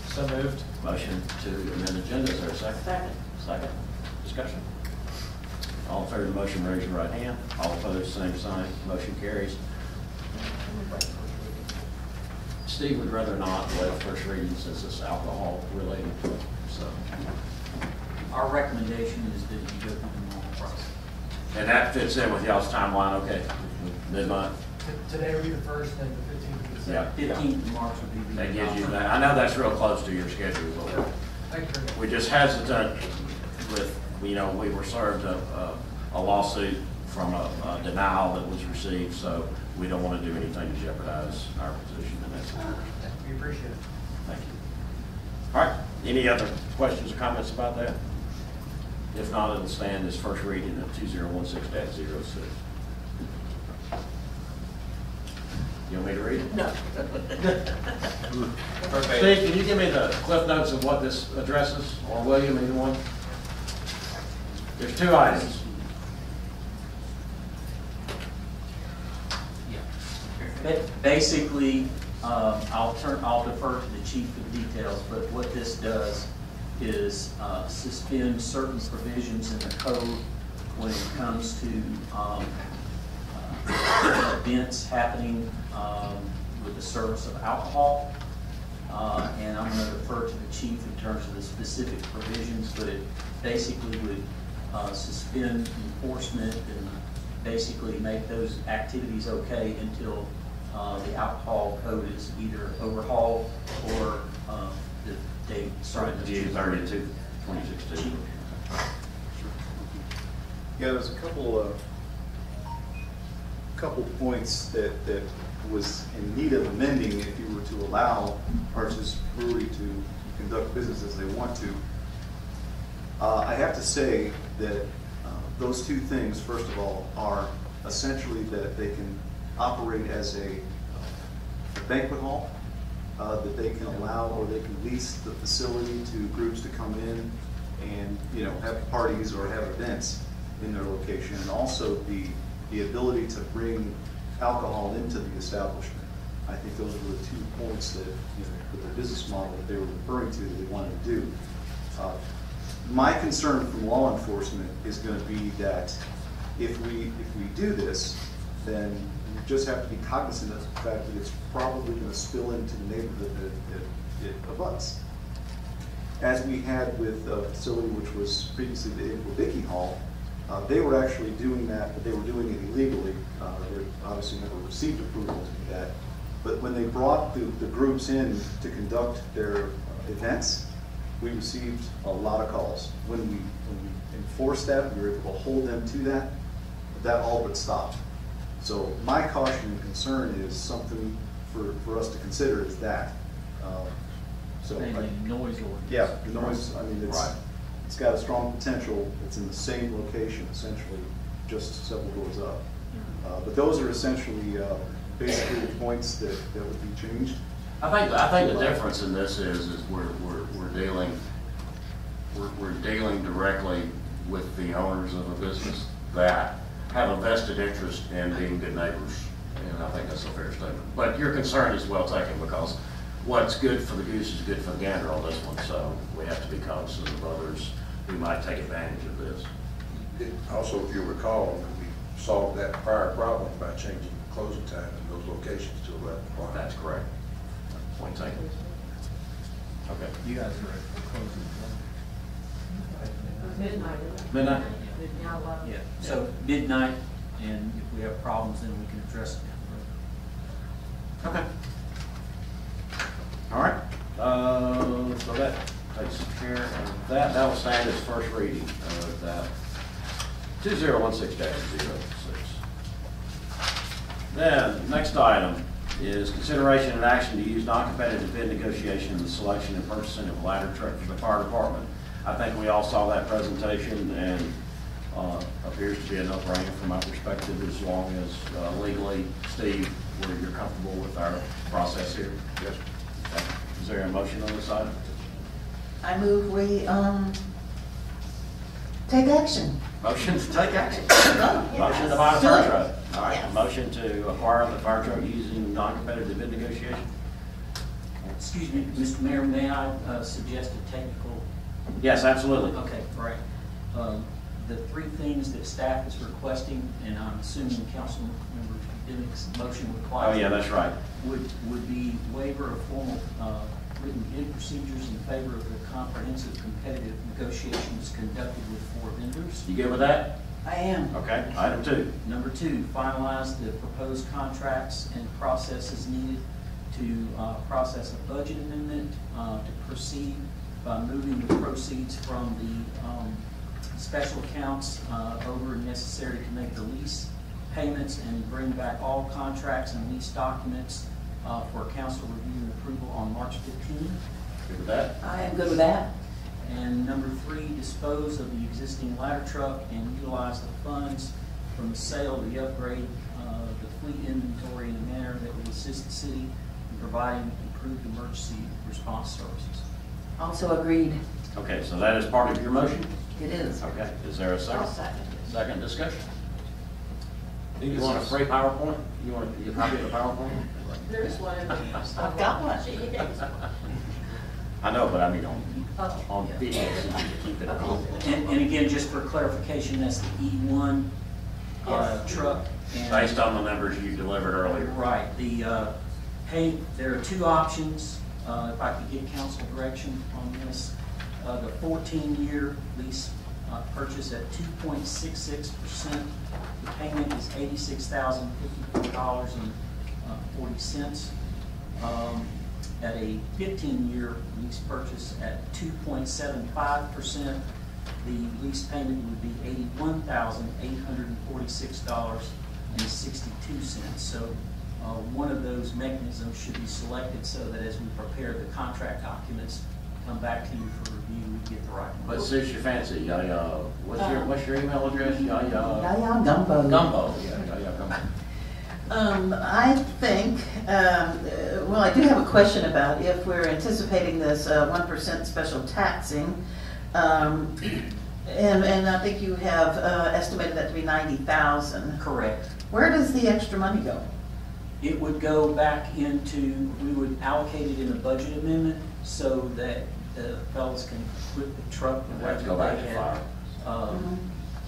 [SPEAKER 12] So moved.
[SPEAKER 4] Motion to amend the agenda, is there a second?
[SPEAKER 2] Second.
[SPEAKER 4] Second. Discussion? All in favor of the motion, raise your right hand. All opposed, same sign. Motion carries. Steve would rather not waive first reading since it's alcohol related, so.
[SPEAKER 3] Our recommendation is that you go through the normal process.
[SPEAKER 4] And that fits in with y'all's timeline, okay? Midnight?
[SPEAKER 15] Today will be the first, and the 15th will be the second.
[SPEAKER 4] Yeah.
[SPEAKER 3] 15th of March would be the.
[SPEAKER 4] That gives you that. I know that's real close to your schedule, but
[SPEAKER 15] Thank you very much.
[SPEAKER 4] we just hesitant with, we were served a lawsuit from a denial that was received, so we don't want to do anything to jeopardize our position in that situation.
[SPEAKER 15] We appreciate it.
[SPEAKER 4] Thank you. All right, any other questions or comments about that? If not, it'll stand as first reading of 2016-06. You want me to read it?
[SPEAKER 2] No.
[SPEAKER 4] Steve, can you give me the cliff notes of what this addresses, or William, either one? There's two items.
[SPEAKER 3] Basically, I'll defer to the chief for the details, but what this does is suspend certain provisions in the code when it comes to events happening with the service of alcohol. And I'm going to defer to the chief in terms of the specific provisions, but it basically would suspend enforcement and basically make those activities okay until the alcohol code is either overhauled or the date.
[SPEAKER 4] Sorry, June 30, 2016.
[SPEAKER 16] Yeah, there's a couple points that was in need of amending if you were to allow Arches Brewery to conduct business as they want to. I have to say that those two things, first of all, are essentially that they can operate as a banquet hall, that they can allow or they can lease the facility to groups to come in and have parties or have events in their location, and also the ability to bring alcohol into the establishment. I think those were the 2 points that with the business model that they were referring to that they wanted to do. My concern from law enforcement is going to be that if we do this, then we just have to be cognizant of the fact that it's probably going to spill into the neighborhood that it abuts. As we had with a facility which was previously the Dickey Hall, they were actually doing that, but they were doing it illegally. They obviously never received approval to do that. But when they brought the groups in to conduct their events, we received a lot of calls. When we enforced that, we were able to hold them to that, but that all but stopped. So my caution and concern is something for us to consider is that.
[SPEAKER 3] Mainly noise ordinance.
[SPEAKER 16] Yeah, the noise, I mean, it's got a strong potential. It's in the same location, essentially, just several doors up. But those are essentially basically the points that would be changed.
[SPEAKER 4] I think the difference in this is we're dealing directly with the owners of a business that have a vested interest in being good neighbors, and I think that's a fair statement. But your concern is well taken, because what's good for the goose is good for the gander on this one, so we have to be cognizant of others who might take advantage of this.
[SPEAKER 13] Also, if you recall, we solved that prior problem by changing closing time in those locations to 11 o'clock.
[SPEAKER 4] That's correct. Point taken. Okay.
[SPEAKER 3] You guys are closing.
[SPEAKER 2] Midnight.
[SPEAKER 4] Midnight?
[SPEAKER 3] Yeah, so midnight, and if we have problems, then we can address them.
[SPEAKER 4] Okay. All right, so that takes care of that. That will stand as first reading of that 2016-06. Then, next item is consideration and action to use non-competitive bid negotiation in the selection and purchasing of a ladder truck for the fire department. I think we all saw that presentation, and appears to be a no-brainer from my perspective, as long as legally, Steve, you're comfortable with our process here? Yes. Okay. Is there a motion on this item?
[SPEAKER 11] I move we, take action.
[SPEAKER 4] Motion to take action.
[SPEAKER 11] Oh, yes.
[SPEAKER 4] Motion to buy a
[SPEAKER 11] Do
[SPEAKER 4] fire
[SPEAKER 11] it.
[SPEAKER 4] truck. All right,
[SPEAKER 11] Yes.
[SPEAKER 4] motion to acquire the fire truck using non-competitive bid negotiation.
[SPEAKER 3] Excuse me, Mr. Mayor, may I suggest a technical?
[SPEAKER 4] Yes, absolutely.
[SPEAKER 3] Okay, right. The three things that staff is requesting, and I'm assuming Council Member Dimick's motion requires.
[SPEAKER 4] Oh, yeah, that's right.
[SPEAKER 3] Would be waiver of formal written bid procedures in favor of the comprehensive competitive negotiations conducted with 4 vendors.
[SPEAKER 4] You good with that?
[SPEAKER 11] I am.
[SPEAKER 4] Okay, item 2.
[SPEAKER 3] Number 2, finalize the proposed contracts and processes needed to process a budget amendment to proceed by moving the proceeds from the special accounts over necessary to make the lease payments and bring back all contracts and lease documents for council review and approval on March 15th.
[SPEAKER 4] Good with that?
[SPEAKER 11] I am good with that.
[SPEAKER 3] And number 3, dispose of the existing ladder truck and utilize the funds from the sale of the upgrade the fleet inventory in a manner that will assist the city in providing improved emergency response services.
[SPEAKER 11] Also agreed.
[SPEAKER 4] Okay, so that is part of your motion?
[SPEAKER 11] It is.
[SPEAKER 4] Okay, is there a second?
[SPEAKER 2] I'll second it.
[SPEAKER 4] Second discussion? You want a free PowerPoint? You want a copy of the PowerPoint?
[SPEAKER 2] There is one in the.
[SPEAKER 11] I've got one.
[SPEAKER 4] I know, but I mean on
[SPEAKER 11] yeah.
[SPEAKER 4] video, so you can keep it on.
[SPEAKER 3] And again, just for clarification, that's the E1 truck. And
[SPEAKER 4] Based on the numbers you delivered earlier.
[SPEAKER 3] right, there are 2 options, if I could get council direction on this. The 14-year lease purchase at 2.66%. The payment is $86,054.40. At a 15-year lease purchase at 2.75%, the lease payment would be $81,846.62. So one of those mechanisms should be selected so that as we prepare the contract documents, come back to you for review, we get the right one.
[SPEAKER 4] What suits your fancy? What's your email address?
[SPEAKER 11] Yaya Gumbo.
[SPEAKER 4] Gumbo. Yeah, Gumbo.
[SPEAKER 11] I think, well, I do have a question about if we're anticipating this 1% special taxing, and I think you have estimated that to be 90,000.
[SPEAKER 3] Correct.
[SPEAKER 11] Where does the extra money go?
[SPEAKER 3] It would go back into, we would allocate it in a budget amendment so that the fellows can equip the truck the way
[SPEAKER 4] Have to go back
[SPEAKER 3] they
[SPEAKER 4] to
[SPEAKER 3] had
[SPEAKER 4] fire.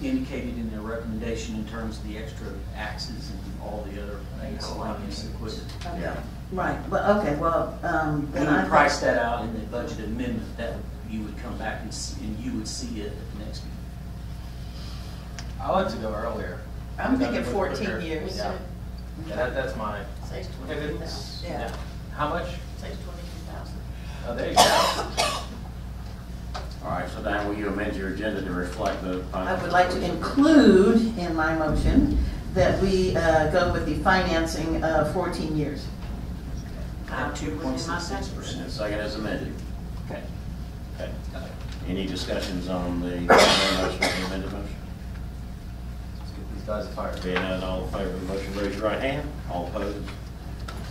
[SPEAKER 3] indicated in their recommendation in terms of the extra axes and all the other miscellaneous equipment.
[SPEAKER 11] Okay. Right, well, okay, well,
[SPEAKER 3] We
[SPEAKER 11] then I
[SPEAKER 3] would
[SPEAKER 11] think-
[SPEAKER 3] price that out in the budget amendment that you would come back and you would see it at the next meeting.
[SPEAKER 12] I like to go earlier.
[SPEAKER 11] I'm thinking
[SPEAKER 12] That would
[SPEAKER 11] 14
[SPEAKER 12] prepare-
[SPEAKER 11] years.
[SPEAKER 12] Yeah, that's my,
[SPEAKER 2] Saves
[SPEAKER 12] if
[SPEAKER 2] 22,000.
[SPEAKER 12] it's,
[SPEAKER 11] Yeah.
[SPEAKER 12] how much?
[SPEAKER 2] Saves 22,000.
[SPEAKER 12] Oh, there you go.
[SPEAKER 4] All right, so now will you amend your agenda to reflect the?
[SPEAKER 11] I would like to include in my motion that we go with the financing of 14 years.
[SPEAKER 3] At 2.66%.
[SPEAKER 4] Second as amended.
[SPEAKER 3] Okay.
[SPEAKER 4] Okay. Any discussions on the motion, the amended motion?
[SPEAKER 12] Let's get these guys fired.
[SPEAKER 4] Being none, all in favor of the motion, raise your right hand. All opposed?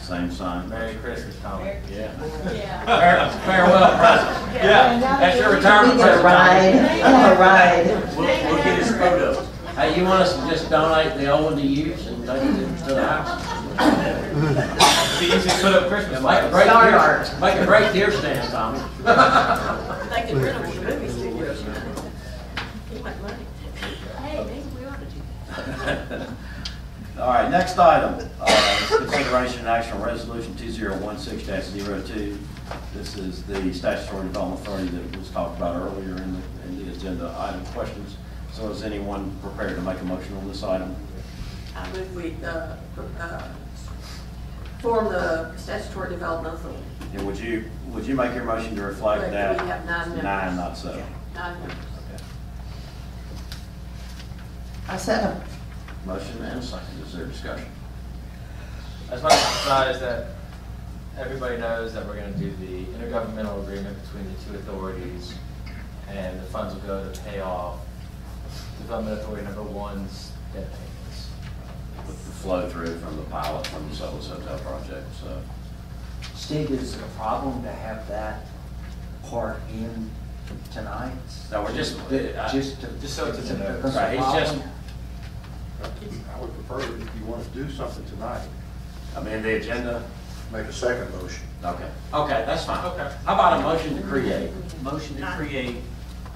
[SPEAKER 4] Same sign.
[SPEAKER 12] Merry Christmas, Tom.
[SPEAKER 4] Yeah.
[SPEAKER 2] Yeah.
[SPEAKER 4] Farewell present.
[SPEAKER 12] Yeah,
[SPEAKER 4] that's your
[SPEAKER 11] We
[SPEAKER 4] retirement
[SPEAKER 11] get a ride, a ride.
[SPEAKER 3] We'll get his photo.
[SPEAKER 4] Hey, you want us to just donate the old one to you and take it to the house?
[SPEAKER 12] It's easy to put up Christmas
[SPEAKER 4] Make a
[SPEAKER 12] lights.
[SPEAKER 4] great
[SPEAKER 11] Star
[SPEAKER 4] deer,
[SPEAKER 11] art.
[SPEAKER 4] make a great deer stand, Tommy.
[SPEAKER 2] They could rent them for movie studios. You make money. Hey, maybe we ought to do that.
[SPEAKER 4] All right, next item, consideration and action on resolution 2016-02. This is the statutory development authority that was talked about earlier in the agenda item questions. So is anyone prepared to make a motion on this item?
[SPEAKER 2] I move we form the statutory development authority.
[SPEAKER 4] And would you make your motion to reflect
[SPEAKER 2] Correct,
[SPEAKER 4] that?
[SPEAKER 2] we have 9 members.
[SPEAKER 4] 9, not 7.
[SPEAKER 2] 9 members.
[SPEAKER 4] Okay.
[SPEAKER 11] I second.
[SPEAKER 4] Motion and a second. Is there discussion?
[SPEAKER 12] I just want to emphasize that everybody knows that we're going to do the intergovernmental agreement between the two authorities, and the funds will go to pay off Development Authority number 1's debt payments.
[SPEAKER 4] With the flow through from the pilot from the Solis Hotel project, so.
[SPEAKER 10] Steve, is it a problem to have that part in tonight?
[SPEAKER 4] No, we're just,
[SPEAKER 12] Just so it's in the notes.
[SPEAKER 4] Right, he's just,
[SPEAKER 13] I would prefer if you want to do something tonight,
[SPEAKER 4] amend the agenda.
[SPEAKER 13] make a second motion.
[SPEAKER 4] Okay, okay, that's fine.
[SPEAKER 12] Okay.
[SPEAKER 4] How about a motion to create?
[SPEAKER 3] Motion to create.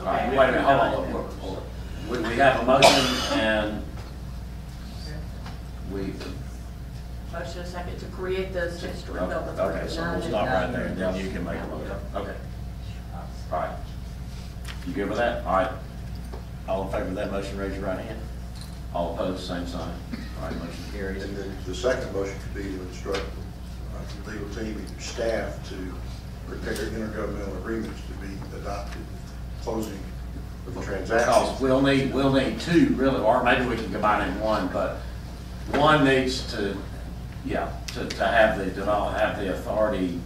[SPEAKER 4] All right, wait a minute, hold on. We have a motion and we,
[SPEAKER 2] Motion and second to create the statutory
[SPEAKER 4] okay,
[SPEAKER 2] development authority.
[SPEAKER 4] okay, so we'll stop right there and then you can make a motion. Okay. All right. You good with that? All right. All in favor of that motion, raise your right hand. All opposed, same sign. All right, motion carries.
[SPEAKER 13] And then the second motion could be to instruct the legal team and your staff to prepare intergovernmental agreements to be adopted, closing of the transaction.
[SPEAKER 4] Because we'll need 2 really, or maybe we can combine in 1, but one needs to, to have the authority,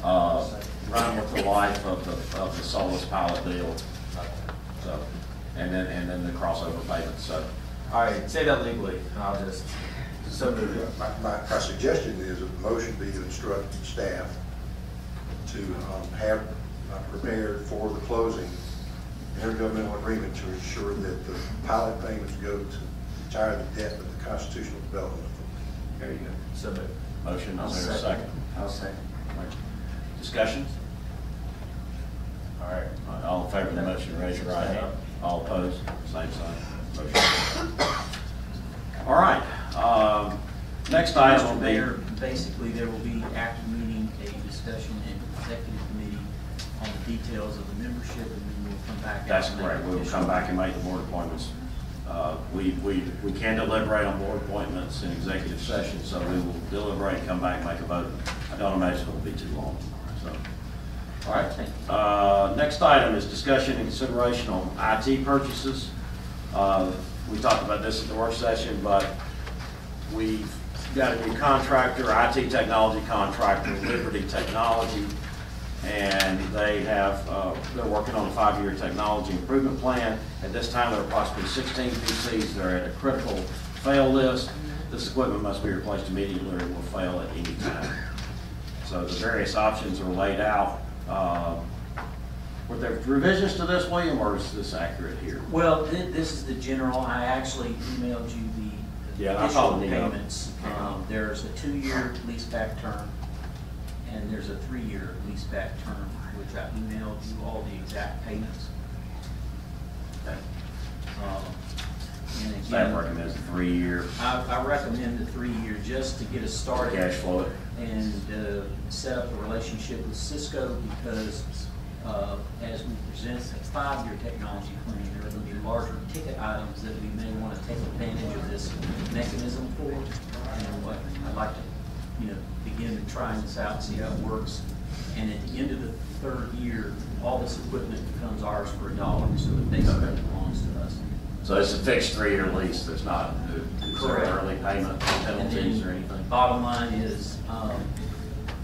[SPEAKER 4] run with the life of the Solis pilot deal. So, and then the crossover payments, so.
[SPEAKER 12] All right, say that legally, and I'll just, so move.
[SPEAKER 13] My suggestion is that the motion be to instruct staff to have prepared for the closing intergovernmental agreement to ensure that the pilot payments go to retire the debt of the Constitutional Development Authority.
[SPEAKER 4] There you go.
[SPEAKER 12] So move.
[SPEAKER 4] Motion,
[SPEAKER 10] I'll
[SPEAKER 4] is there a
[SPEAKER 10] second.
[SPEAKER 4] second?
[SPEAKER 10] I'll second.
[SPEAKER 4] Discussion? All right, all in favor of the motion, raise your right hand. All opposed, same sign. Motion. All right, next item will
[SPEAKER 3] Mr.
[SPEAKER 4] be.
[SPEAKER 3] Mayor, basically, there will be, after the meeting, a discussion in executive committee on the details of the membership, and then we'll come back. out
[SPEAKER 4] That's
[SPEAKER 3] and make
[SPEAKER 4] correct. We will
[SPEAKER 3] additional-
[SPEAKER 4] come back and make the board appointments. We can deliberate on board appointments in executive session, so we will deliberate, come back, make a vote. I don't imagine it'll be too long, so. All right, next item is discussion and consideration on IT purchases. We talked about this at the work session, but we've got a new contractor, IT technology contractor, Liberty Technology, and they have, they're working on a 5-year technology improvement plan. At this time, there are approximately 16 PCs that are at a critical fail list. This equipment must be replaced immediately or it will fail at any time. So the various options are laid out. Were there revisions to this, William, or is this accurate here?
[SPEAKER 3] Well, this is the general, I actually emailed you the
[SPEAKER 4] Yeah, I saw
[SPEAKER 3] additional
[SPEAKER 4] the email.
[SPEAKER 3] payments. There's a 2-year leaseback term, and there's a 3-year leaseback term, which I emailed you all the exact payments.
[SPEAKER 4] Okay.
[SPEAKER 3] And
[SPEAKER 4] Staff
[SPEAKER 3] again,
[SPEAKER 4] recommends a 3-year.
[SPEAKER 3] I recommend the 3-year just to get us started.
[SPEAKER 4] Cash flow it.
[SPEAKER 3] And set up a relationship with Cisco, because as we present a 5-year technology plan, there are going to be larger ticket items that we may want to take advantage of this mechanism for. And what I'd like to, begin trying this out and see how it works. And at the end of the 3rd year, all this equipment becomes ours for $1, so it basically belongs to us.
[SPEAKER 4] So it's a fixed 3-year lease. There's not
[SPEAKER 3] Correct.
[SPEAKER 4] early payment penalties or anything.
[SPEAKER 3] Bottom line is,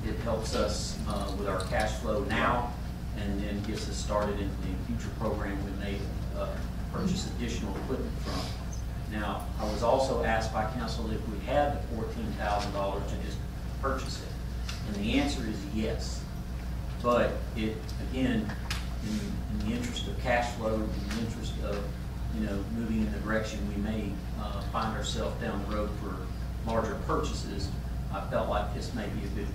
[SPEAKER 3] it helps us with our cash flow now, and then gets us started in the future program we may purchase additional equipment from. Now, I was also asked by council if we had the $14,000 to just purchase it, and the answer is yes. But it, again, in the interest of cash flow, in the interest of moving in the direction we may find ourselves down the road for larger purchases, I felt like this may be a good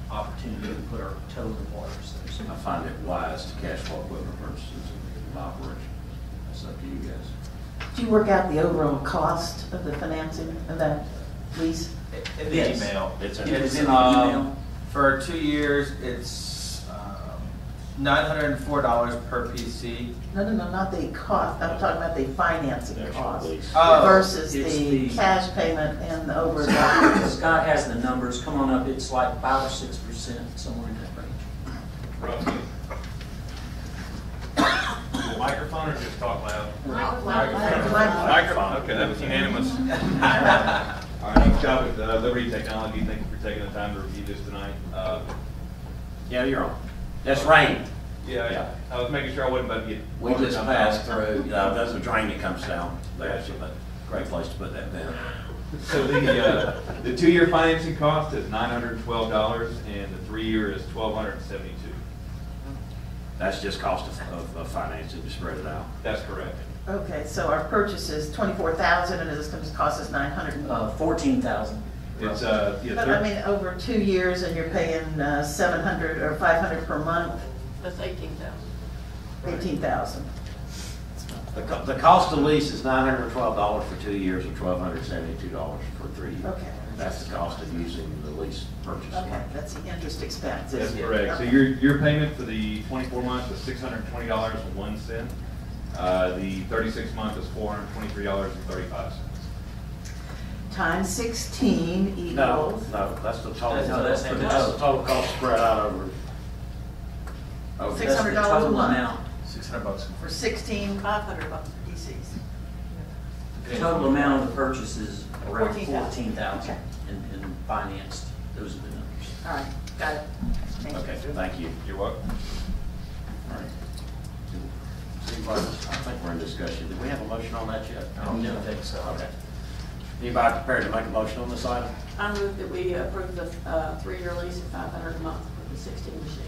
[SPEAKER 3] opportunity to put our toe in the water. So
[SPEAKER 4] I find it wise to cash flow equipment purchases in operation. That's up to you guys.
[SPEAKER 11] Do you work out the overall cost of the financing of that lease?
[SPEAKER 12] In the
[SPEAKER 3] Yes.
[SPEAKER 12] email.
[SPEAKER 4] It's in
[SPEAKER 3] It was in the email.
[SPEAKER 12] For 2 years, it's $904 per PC.
[SPEAKER 11] No, not the cost, I'm talking about the financing
[SPEAKER 4] The actual
[SPEAKER 11] cost
[SPEAKER 4] lease.
[SPEAKER 12] Oh,
[SPEAKER 11] versus
[SPEAKER 3] it's
[SPEAKER 11] the
[SPEAKER 3] the-
[SPEAKER 11] cash payment and the over.
[SPEAKER 3] Scott has the numbers, come on up, it's like 5 or 6%, somewhere in that range.
[SPEAKER 17] Roughly. The microphone or just talk loud?
[SPEAKER 11] Microphone.
[SPEAKER 17] Okay, that was unanimous. All right, Nick Job with Liberty Technology. Thank you for taking the time to review this tonight.
[SPEAKER 4] Yeah, you're on. That's rain.
[SPEAKER 17] Yeah, I was making sure I wasn't about to get.
[SPEAKER 4] We just passed through, there's a drain that comes down there, but great place to put that down.
[SPEAKER 17] So the 2-year financing cost is $912 and the 3-year is $1,272.
[SPEAKER 4] That's just cost of financing to spread it out.
[SPEAKER 17] That's correct.
[SPEAKER 11] Okay, so our purchase is 24,000 and it's going to cost us 900.
[SPEAKER 3] 14,000.
[SPEAKER 17] It's,
[SPEAKER 11] But I mean, over 2 years and you're paying 700 or 500 per month,
[SPEAKER 2] That's 18,000.
[SPEAKER 11] 18,000.
[SPEAKER 4] The cost of lease is $912 for 2 years or $1,272 for 3 years.
[SPEAKER 11] Okay.
[SPEAKER 4] That's the cost of using the lease purchase.
[SPEAKER 11] Okay, that's the interest expense.
[SPEAKER 17] That's
[SPEAKER 11] isn't it?
[SPEAKER 17] correct. So
[SPEAKER 11] Okay.
[SPEAKER 17] your payment for the 24 months is $620.01. The 36 month is $423.35.
[SPEAKER 11] Times 16 equals.
[SPEAKER 4] No, that's the total.
[SPEAKER 3] That's
[SPEAKER 4] the total cost spread out over.
[SPEAKER 3] That's the
[SPEAKER 11] $600 a
[SPEAKER 3] total
[SPEAKER 11] month.
[SPEAKER 3] amount.
[SPEAKER 12] $600.
[SPEAKER 11] For 16, $500 PCs.
[SPEAKER 3] The total amount of the purchase is around
[SPEAKER 11] 14,000.
[SPEAKER 3] 14,000 and financed. Those are the numbers.
[SPEAKER 11] All right, got it. Thank you.
[SPEAKER 4] Okay, thank you.
[SPEAKER 17] You're welcome.
[SPEAKER 4] All right. Anybody, I think we're in discussion. Did we have a motion on that yet?
[SPEAKER 12] I don't think so.
[SPEAKER 4] Okay. Anybody prepared to make a motion on this item?
[SPEAKER 2] I move that we approve the 3-year lease at $500 a month for the 16 machines.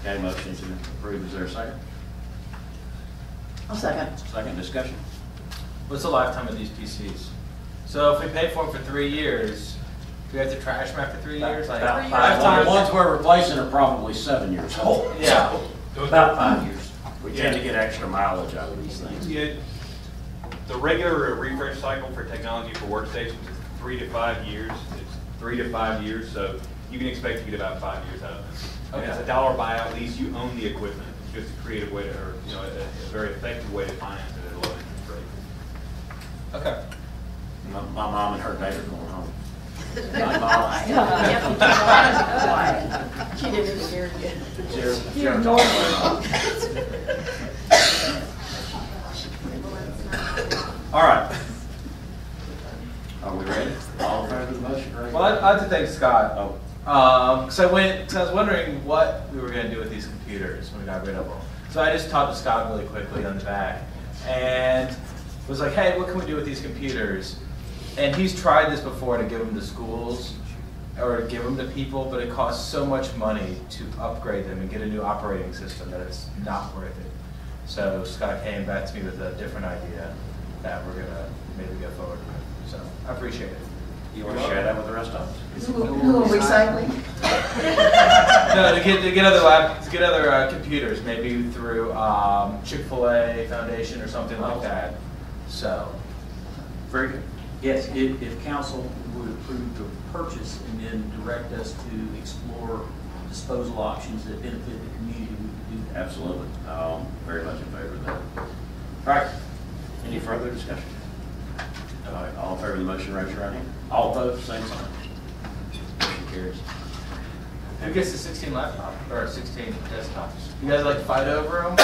[SPEAKER 4] Okay, motion to approve. Is there a second?
[SPEAKER 11] I'll second.
[SPEAKER 4] Second discussion?
[SPEAKER 12] What's the lifetime of these PCs? So if we pay for them for 3 years, do we have to trash them after 3 years? Like
[SPEAKER 4] About
[SPEAKER 2] 3
[SPEAKER 4] 5.
[SPEAKER 12] lifetime?
[SPEAKER 4] The ones we're replacing are probably 7 years old.
[SPEAKER 12] Yeah.
[SPEAKER 3] About 5 years.
[SPEAKER 4] We tend to get extra mileage out of these things.
[SPEAKER 17] Yeah, the regular refresh cycle for technology for workstations is 3 to 5 years. It's 3 to 5 years, so you can expect to get about 5 years out of it. And
[SPEAKER 12] Okay.
[SPEAKER 17] it's a dollar buyout lease. You own the equipment. It's just a creative way to, or a very effective way to finance it at a low interest rate.
[SPEAKER 12] Okay.
[SPEAKER 4] My mom and her dad are going home.
[SPEAKER 2] She didn't even hear you.
[SPEAKER 4] You're All right. Are we ready? All in favor of the motion? Ready?
[SPEAKER 12] Well, I'd like to thank Scott.
[SPEAKER 4] Oh,
[SPEAKER 12] Because I was wondering what we were going to do with these computers when we got rid of them. So I just talked to Scott really quickly on the back and was like, hey, what can we do with these computers? And he's tried this before to give them to schools or to give them to people, but it costs so much money to upgrade them and get a new operating system that it's not worth it. So Scott came back to me with a different idea that we're going to maybe go forward with. So I appreciate it.
[SPEAKER 4] you want to share that with the rest of us?
[SPEAKER 11] Who are recycling?
[SPEAKER 12] No, to get other computers, maybe through Chick-fil-A Foundation or something like that. So,
[SPEAKER 4] Very good.
[SPEAKER 3] Yes, if council would approve the purchase and then direct us to explore disposal options that benefit the community, we would do that.
[SPEAKER 4] Absolutely. Very much in favor of that. All right. Any further discussion? All right. All in favor of the motion, raise your right hand. All opposed, same sign. Motion carries.
[SPEAKER 12] who gets the 16 laptop or 16 desktops? You guys like to fight over them?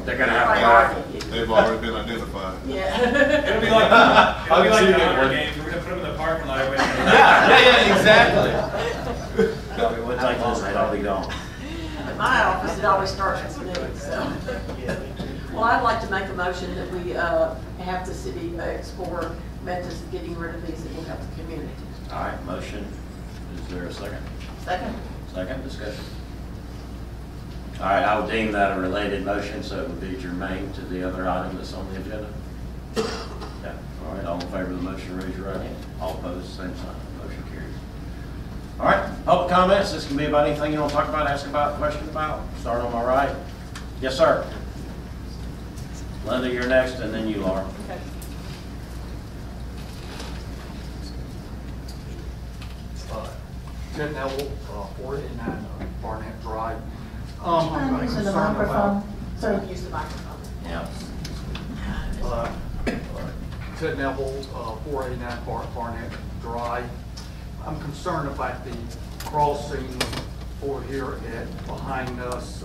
[SPEAKER 4] They're going to have a
[SPEAKER 2] Priority.
[SPEAKER 13] They've already been identified.
[SPEAKER 2] Yeah.
[SPEAKER 17] It'll be like,
[SPEAKER 12] I'll
[SPEAKER 17] the
[SPEAKER 12] see you
[SPEAKER 17] Hunger
[SPEAKER 12] again.
[SPEAKER 17] Games. We're gonna put them in the parking lot.
[SPEAKER 12] yeah, exactly.
[SPEAKER 4] No, it wouldn't take long, they'd all be gone.
[SPEAKER 2] At my office, it always starts with me, so. Well, I'd like to make a motion that we have the city explore methods of getting rid of these that will help the community.
[SPEAKER 4] All right, motion. Is there a second?
[SPEAKER 11] Second.
[SPEAKER 4] Second discussion. All right, I would deem that a related motion, so it would be germane to the other item that's on the agenda. Okay. All right, all in favor of the motion, raise your right hand. All opposed, same sign. Motion carries. All right, public comments. This can be about anything you want to talk about, ask about, question about. Start on my right. Yes, sir. Linda, you're next, and then you, Laura.
[SPEAKER 5] Okay.
[SPEAKER 15] Jeff Neville, 489 Barnett Drive.
[SPEAKER 11] I'm using the microphone. Sorry.
[SPEAKER 2] Use the microphone.
[SPEAKER 3] Yeah.
[SPEAKER 18] Ted Neville, 489 Barnett Drive. I'm concerned about the crossing over here behind us.